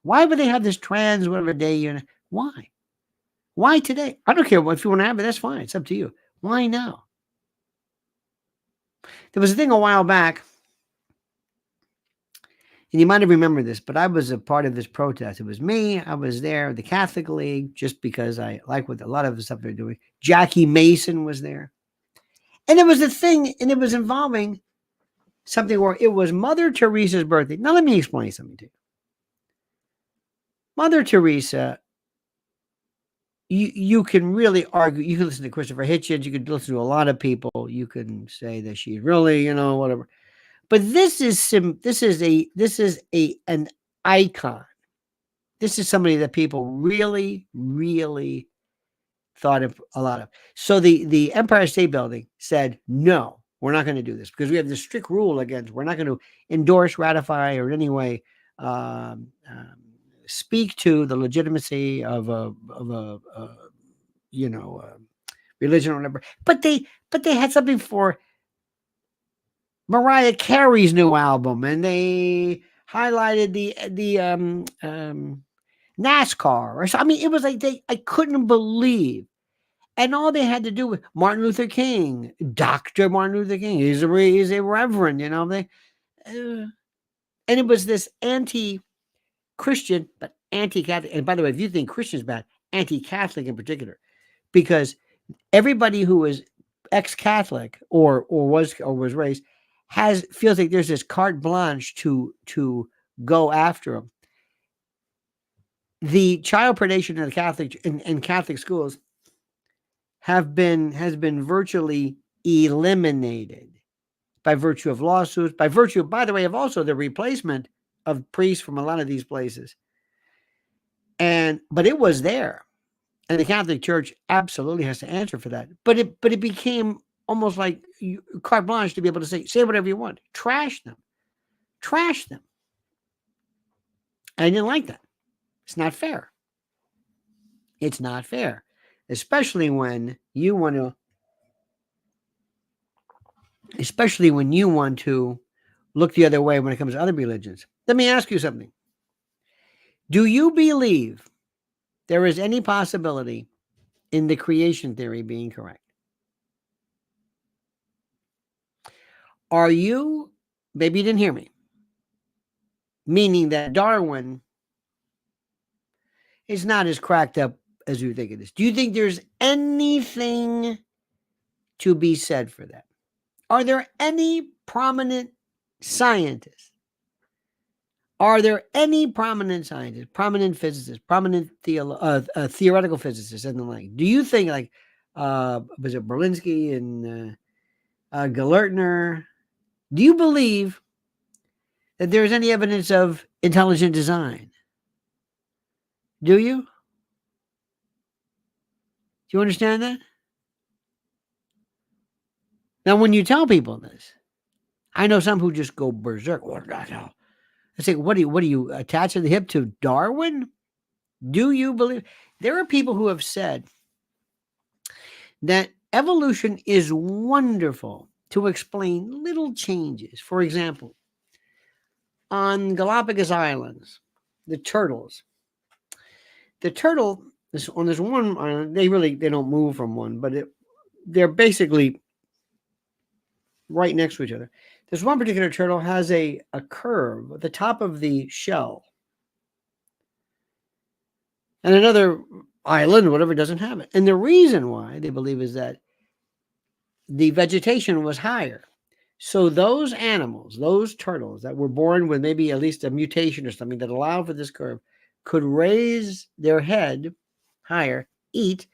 Why would they have this trans whatever day? Why? Why today? I don't care if you want to have it. That's fine. It's up to you. Why now? There was a thing a while back, and you might have remembered this, but I was a part of this protest. It was me. I was there, the Catholic League, just because I like what a lot of the stuff they're doing. Jackie Mason was there. And it was a thing, and it was involving something where it was Mother Teresa's birthday. Now, let me explain something to you. Mother Teresa you can really argue. You can listen to Christopher Hitchens. You can listen to a lot of people. You can say that she's really, whatever. But this is an icon. This is somebody that people really, really thought of a lot of. So the Empire State Building said, no, we're not going to do this because we have this strict rule against. We're not going to endorse, ratify, or in any way speak to the legitimacy of a religion or whatever. But they had something for Mariah Carey's new album, and they highlighted the NASCAR or so. I mean, it was like I couldn't believe. And all they had to do with Martin Luther King, Dr. Martin Luther King. He's a reverend, and it was this anti-Christian, but anti-Catholic. And by the way, if you think Christian's bad, anti-Catholic in particular, because everybody who is ex-Catholic or was raised feels like there's this carte blanche to go after them. The child predation in the Catholic in Catholic schools has been virtually eliminated by virtue of lawsuits, by virtue, by the way, of also the replacement of priests from a lot of these places. But it was there. And the Catholic Church absolutely has to answer for that. But it became almost like carte blanche to be able to say whatever you want. Trash them. I didn't like that. It's not fair. It's not fair. Especially when you want to look the other way when it comes to other religions. Let me ask you something. Do you believe there is any possibility in the creation theory being correct? Maybe you didn't hear me, meaning that Darwin is not as cracked up as you think it is. Do you think there's anything to be said for that? Are there any prominent scientists? Are there any prominent scientists, prominent physicists, prominent theoretical physicists, and the like? Do you think was it Berlinsky and Galertner? Do you believe that there is any evidence of intelligent design? Do you? Do you understand that? Now, when you tell people this, I know some who just go berserk. I say, what do you attach to the hip to Darwin? Do you believe? There are people who have said that evolution is wonderful to explain little changes. For example, on Galapagos Islands, the turtle, on this one island, they don't move from one, but they're basically right next to each other. This one particular turtle has a curve at the top of the shell. And another island, whatever, doesn't have it. And the reason why they believe is that the vegetation was higher. So those animals, those turtles that were born with maybe at least a mutation or something that allowed for this curve, could raise their head higher, eat.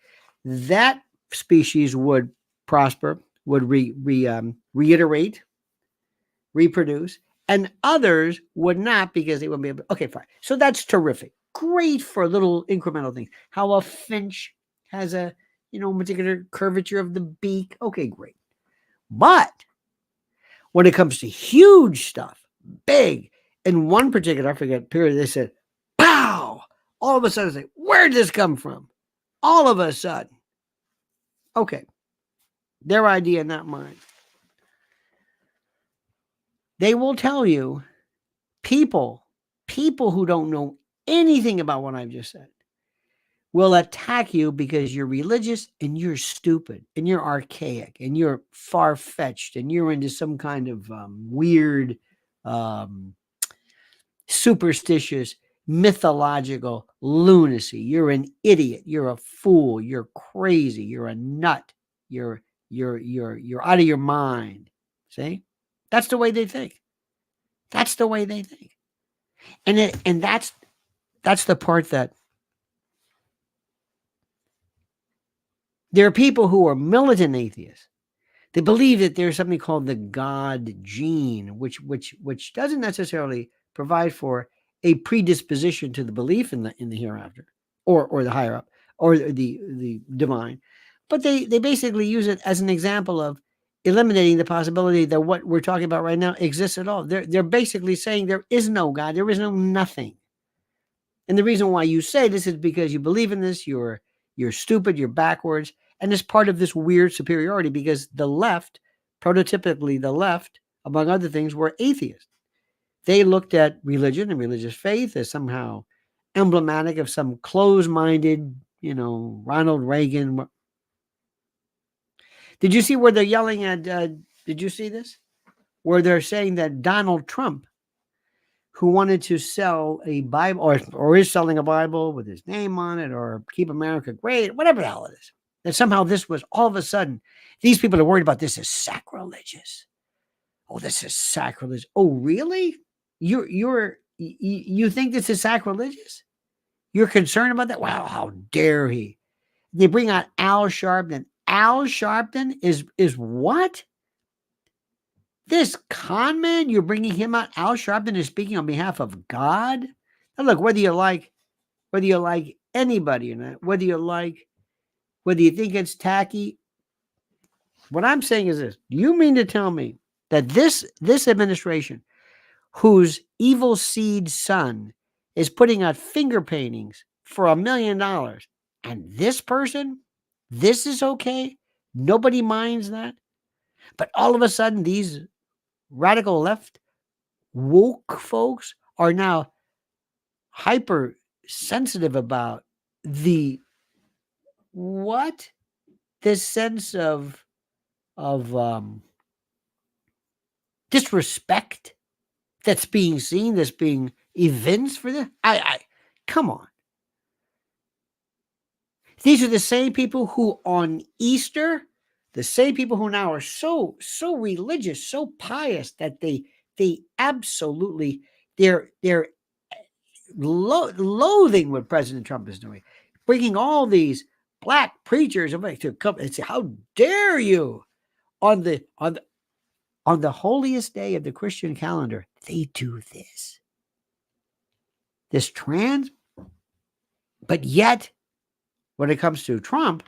That species would prosper, would reiterate, reproduce, and others would not because they wouldn't be able. Okay, fine. So that's terrific. Great for little incremental things. How a finch has a particular curvature of the beak. Okay, great. But when it comes to huge stuff, big, in one particular, I forget, period, they said, pow! All of a sudden, it's like, where did this come from? All of a sudden. Okay. Their idea, not mine. They will tell you, people who don't know anything about what I've just said will attack you because you're religious and you're stupid and you're archaic and you're far-fetched and you're into some kind of weird, superstitious, mythological lunacy. You're an idiot. You're a fool. You're crazy. You're a nut. You're out of your mind. See? That's the way they think. That's the way they think. And that's the part that There are people who are militant atheists. They believe that there's something called the God gene, which doesn't necessarily provide for a predisposition to the belief in the hereafter, or the higher up, or the divine, but they basically use it as an example of eliminating the possibility that what we're talking about right now exists at all. They're basically saying there is no God, there is no nothing. And the reason why you say this is because you believe in this, you're stupid, you're backwards, and it's part of this weird superiority because the left, prototypically the left, among other things, were atheists. They looked at religion and religious faith as somehow emblematic of some close-minded, Ronald Reagan. Did you see where they're yelling at? Did you see this? Where they're saying that Donald Trump, who wanted to sell a Bible or is selling a Bible with his name on it, or Keep America Great, whatever the hell it is, that somehow this was all of a sudden, these people are worried about this as sacrilegious. Oh, this is sacrilegious. Oh, really? You think this is sacrilegious? You're concerned about that? Wow, how dare he? They bring out Al Sharpton. Al Sharpton is what? This con man, you're bringing him out. Al Sharpton is speaking on behalf of God. Now look, whether you like anybody or not, whether you think it's tacky, what I'm saying is this: do you mean to tell me that this administration, whose evil seed son is putting out finger paintings for $1 million, and this person, this is okay? Nobody minds that, but all of a sudden, these radical left woke folks are now hyper sensitive about the what? This sense of disrespect that's being seen, that's being evinced for this. I come on. These are the same people who on Easter, the same people who now are so religious, so pious that they absolutely they're loathing what President Trump is doing, bringing all these black preachers to come and say, "How dare you?" on the holiest day of the Christian calendar, they do this trans, but yet when it comes to Trump,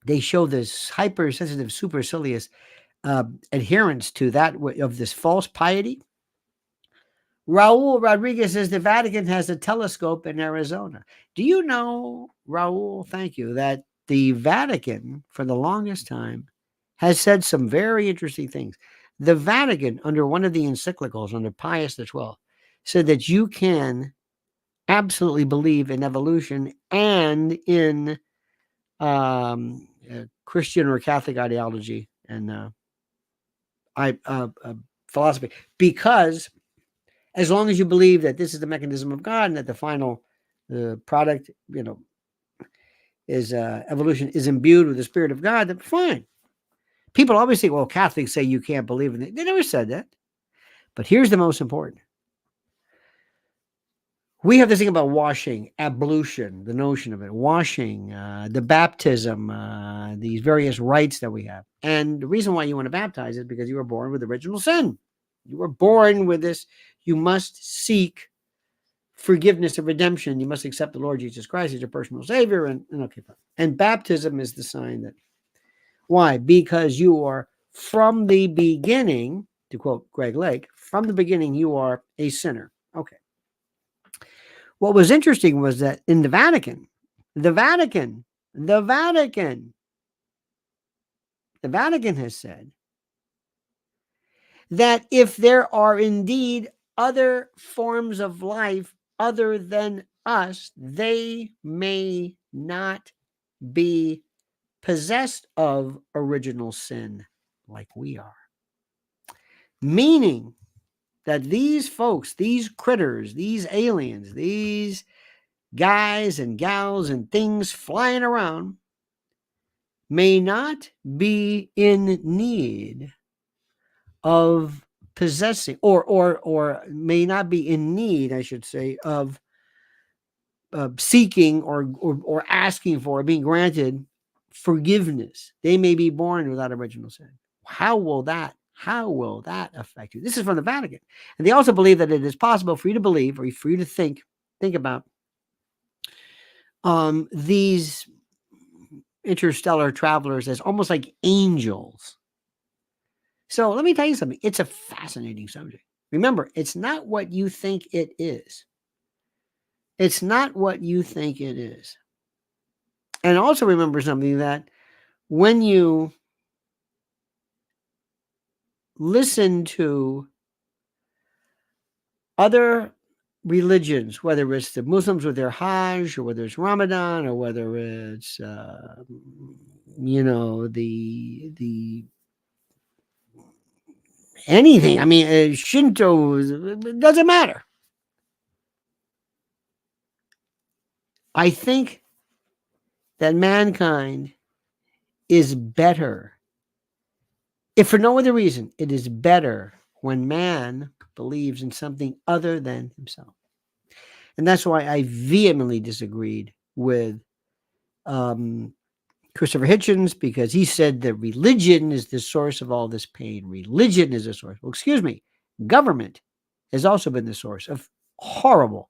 they show this hypersensitive, supercilious adherence to that of this false piety. Raul Rodriguez says the Vatican has a telescope in Arizona. Do you know, Raul, thank you, that the Vatican, for the longest time, has said some very interesting things. The Vatican, under one of the encyclicals, under Pius XII, said that you can absolutely believe in evolution and in Christian or Catholic ideology and philosophy, because as long as you believe that this is the mechanism of God and that the final product, is evolution is imbued with the Spirit of God, then fine. People always say, well, Catholics say you can't believe in it. They never said that. But here's the most important. We have this thing about washing, ablution, the notion of it, washing, the baptism, these various rites that we have. And the reason why you want to baptize is because you were born with original sin. You were born with this. You must seek forgiveness of redemption. You must accept the Lord Jesus Christ as your personal Savior. And baptism is the sign that. Why? Because you are from the beginning, to quote Greg Lake, from the beginning, you are a sinner. Okay. What was interesting was that in the Vatican has said that if there are indeed other forms of life other than us, they may not be possessed of original sin like we are. Meaning that these folks, these critters, these aliens, these guys and gals and things flying around may not be in need of possessing or may not be in need, I should say, of seeking or asking for, being granted forgiveness. They may be born without original sin. How will that affect you? This is from the Vatican. And they also believe that it is possible for you to believe, or for you to think about these interstellar travelers as almost like angels. So let me tell you something. It's a fascinating subject. Remember, it's not what you think it is. It's not what you think it is. And also remember something, that when you listen to other religions, whether it's the Muslims with their Hajj, or whether it's Ramadan, or whether it's the anything. I mean, Shinto, it doesn't matter. I think that mankind is better, if for no other reason, it is better when man believes in something other than himself. And that's why I vehemently disagreed with Christopher Hitchens, because he said that religion is the source of all this pain. Religion is the source. Well, excuse me. Government has also been the source of horrible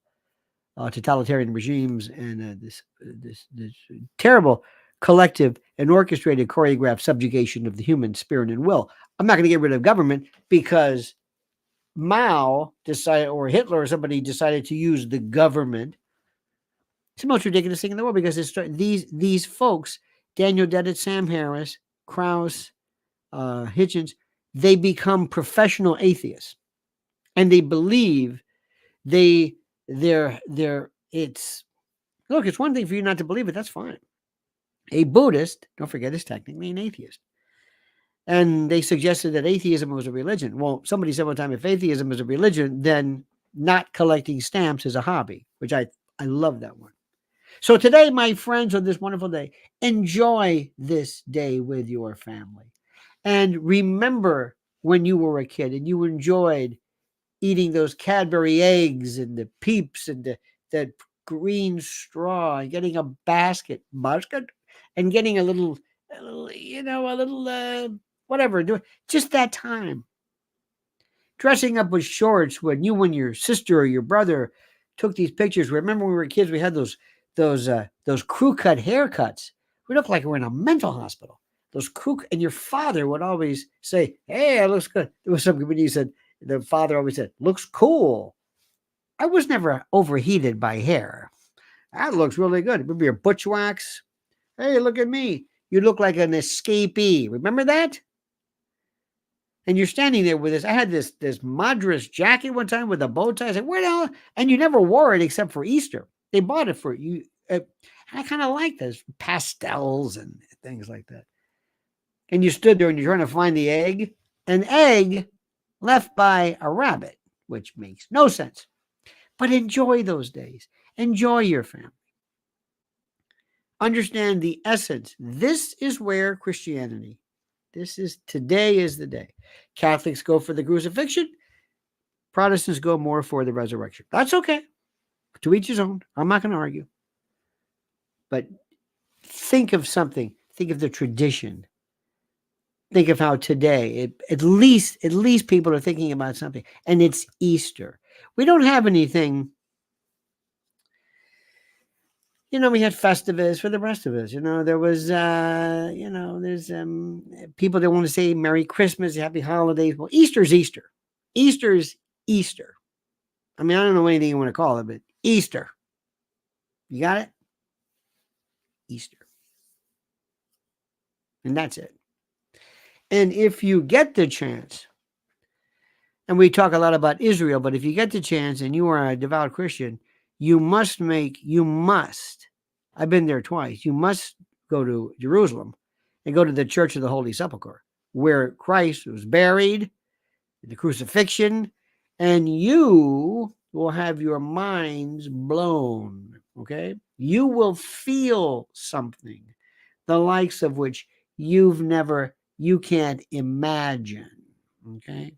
totalitarian regimes, and this terrible collective and orchestrated, choreographed subjugation of the human spirit and will. I'm not going to get rid of government because Mao decided, or Hitler or somebody decided to use the government. It's the most ridiculous thing in the world, because it's these folks, Daniel Dennett, Sam Harris, Krauss, Hitchens, they become professional atheists, and they believe it's one thing for you not to believe it. That's fine. A Buddhist, don't forget, is technically an atheist. And they suggested that atheism was a religion. Well, somebody said one time, if atheism is a religion, then not collecting stamps is a hobby, which I love that one. So today, my friends, on this wonderful day, enjoy this day with your family. And remember when you were a kid and you enjoyed eating those Cadbury eggs and the Peeps and that green straw, and getting a basket and getting a little whatever. Just that time. Dressing up with shorts when you and your sister or your brother took these pictures. Remember when we were kids, we had those crew cut haircuts. We looked like we were in a mental hospital. And your father would always say, "Hey, it looks good." There was some comedian said, the father always said, "Looks cool." I was never overheated by hair. That looks really good. Remember your butch wax? Hey, look at me. You look like an escapee. Remember that? And you're standing there with this. I had this Madras jacket one time with a bow tie. I said, "Where the hell?" And you never wore it except for Easter. They bought it for you. I kind of like this, pastels and things like that. And you stood there and you're trying to find the egg. An egg left by a rabbit, which makes no sense. But enjoy those days. Enjoy your family. Understand the essence. This is where Christianity, today is the day. Catholics go for the crucifixion. Protestants go more for the resurrection. That's okay. To each his own. I'm not going to argue. But think of something. Think of the tradition. Think of how today, at least people are thinking about something. And it's Easter. We don't have anything. We had Festivus for the rest of us. There was, there's people that want to say Merry Christmas, Happy Holidays. Well, Easter's Easter. Easter's Easter. I mean, I don't know anything you want to call it, but Easter. You got it? Easter. And that's it. And if you get the chance, and we talk a lot about Israel, but if you get the chance and you are a devout Christian, you must, I've been there twice, you must go to Jerusalem and go to the Church of the Holy Sepulchre, where Christ was buried, the crucifixion, and you will have your minds blown, okay? You will feel something, the likes of which you can't imagine, okay?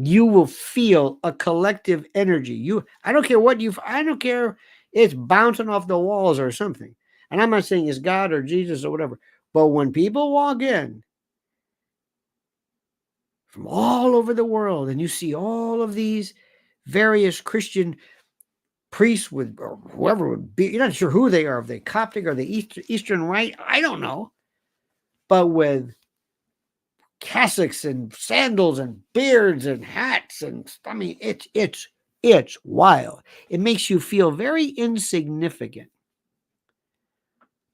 You will feel a collective energy. I don't care it's bouncing off the walls or something. And I'm not saying it's God or Jesus or whatever. But when people walk in from all over the world and you see all of these various Christian priests with, or whoever would be, you're not sure who they are, if they Coptic or the Eastern Rite, I don't know. But with cassocks and sandals and beards and hats, and I mean, it's wild. It makes you feel very insignificant.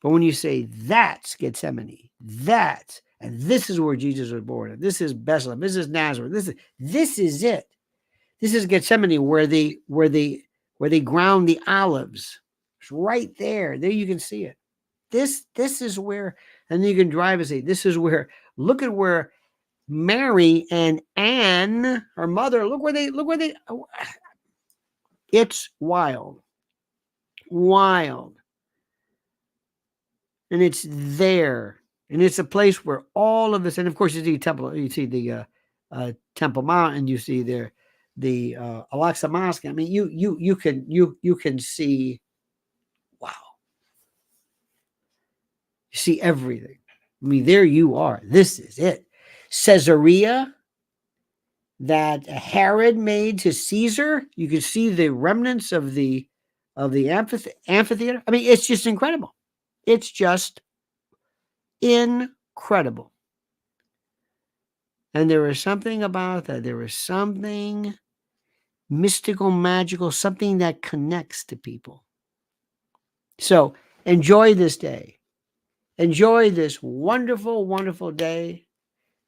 But when you say that's Gethsemane, and this is where Jesus was born, and this is Bethlehem, this is Nazareth, this is it. This is Gethsemane, where they ground the olives. It's right there. There you can see it. This is where, and then you can drive and say, this is where. Look at where Mary and Anne, her mother. Look where they. It's wild, wild. And it's there, and it's a place where all of this, and of course you see temple, you see the Temple Mount, and you see there the Al-Aqsa Mosque. I mean, you can see, wow, you see everything. I mean, there you are. This is it. Caesarea that Herod made to Caesar. You can see the remnants of the amphitheater. I mean, it's just incredible. It's just incredible. And there is something about that. There is something mystical, magical, something that connects to people. So enjoy this day. Enjoy this wonderful, wonderful day.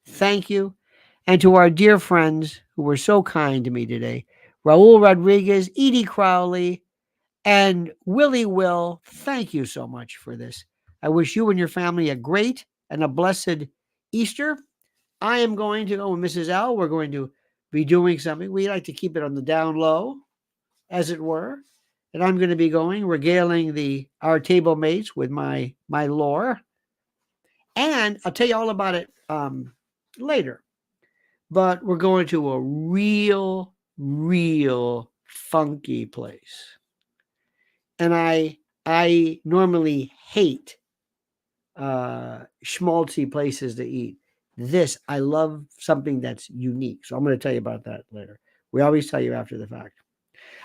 Thank you. And to our dear friends who were so kind to me today, Raul Rodriguez, Edie Crowley, and Willie Will, thank you so much for this. I wish you and your family a great and a blessed Easter. I am going to go with Mrs. L. We're going to be doing something. We like to keep it on the down low, as it were. And I'm going to be regaling our table mates with my lore. And I'll tell you all about it later. But we're going to a real funky place. And I normally hate schmaltzy places to eat. This, I love something that's unique. So I'm going to tell you about that later. We always tell you after the fact.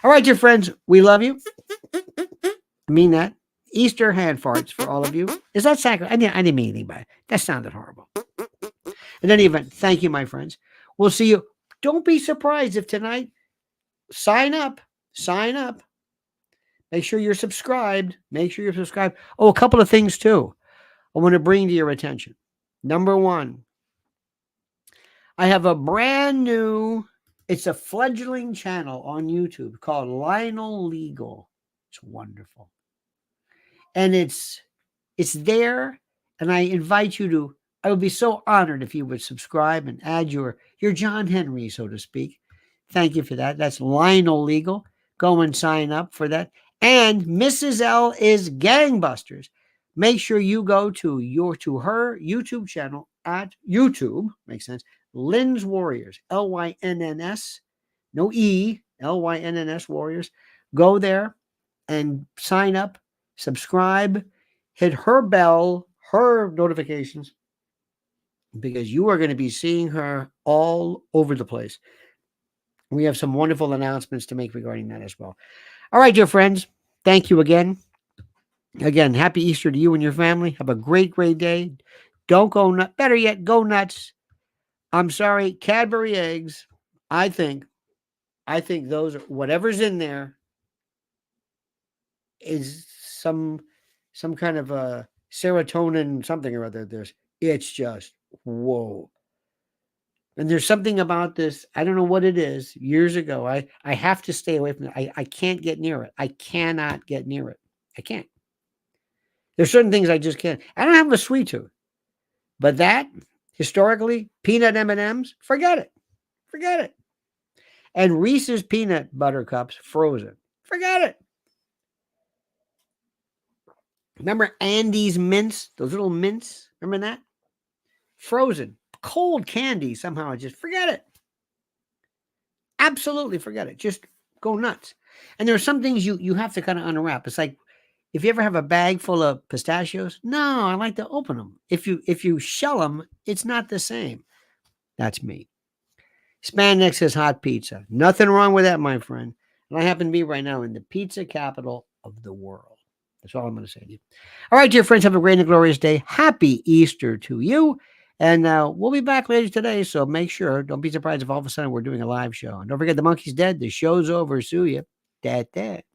All right, dear friends, we love you. I mean that. Easter hand farts for all of you. Is that sacrilege? I didn't mean anything by it. That sounded horrible. In any event, thank you, my friends. We'll see you. Don't be surprised if tonight, sign up. Make sure you're subscribed. Oh, a couple of things too I want to bring to your attention. Number one, I have a brand new, it's a fledgling channel on YouTube called Lionel Legal. It's wonderful. And it's there, and I invite you to, I would be so honored if you would subscribe and add your John Henry, so to speak. Thank you for that. That's Lionel Legal. Go and sign up for that. And Mrs. L is gangbusters. Make sure you go to her YouTube channel at YouTube, makes sense, Lynn's Warriors, Lynns, no E, Lynns Warriors. Go there and sign up, subscribe, hit her bell, her notifications, because you are going to be seeing her all over the place. We have some wonderful announcements to make regarding that as well. All right, dear friends, thank you again. Again, happy Easter to you and your family. Have a great day. Don't go nuts. Better yet, go nuts. I'm sorry, Cadbury eggs. I think those, whatever's in there is some kind of a serotonin something or other. It's just whoa. And there's something about this. I don't know what it is. Years ago, I have to stay away from it. I can't get near it. I cannot get near it. I can't. There's certain things I just can't. I don't have a sweet tooth, but that historically, peanut M&Ms, forget it. And Reese's peanut butter cups, frozen, forget it. Remember Andy's mints, those little mints? Remember that? Frozen, cold candy. Somehow I just forget it. Absolutely forget it. Just go nuts. And there are some things you have to kind of unwrap. It's like If you ever have a bag full of pistachios, no, I like to open them. If you shell them, it's not the same. That's me. Spandex says hot pizza. Nothing wrong with that, my friend. And I happen to be right now in the pizza capital of the world. That's all I'm going to say to you. All right, dear friends, have a great and glorious day. Happy Easter to you. And we'll be back later today, so make sure, don't be surprised if all of a sudden we're doing a live show. And don't forget, the monkey's dead. The show's over. Sue you. That.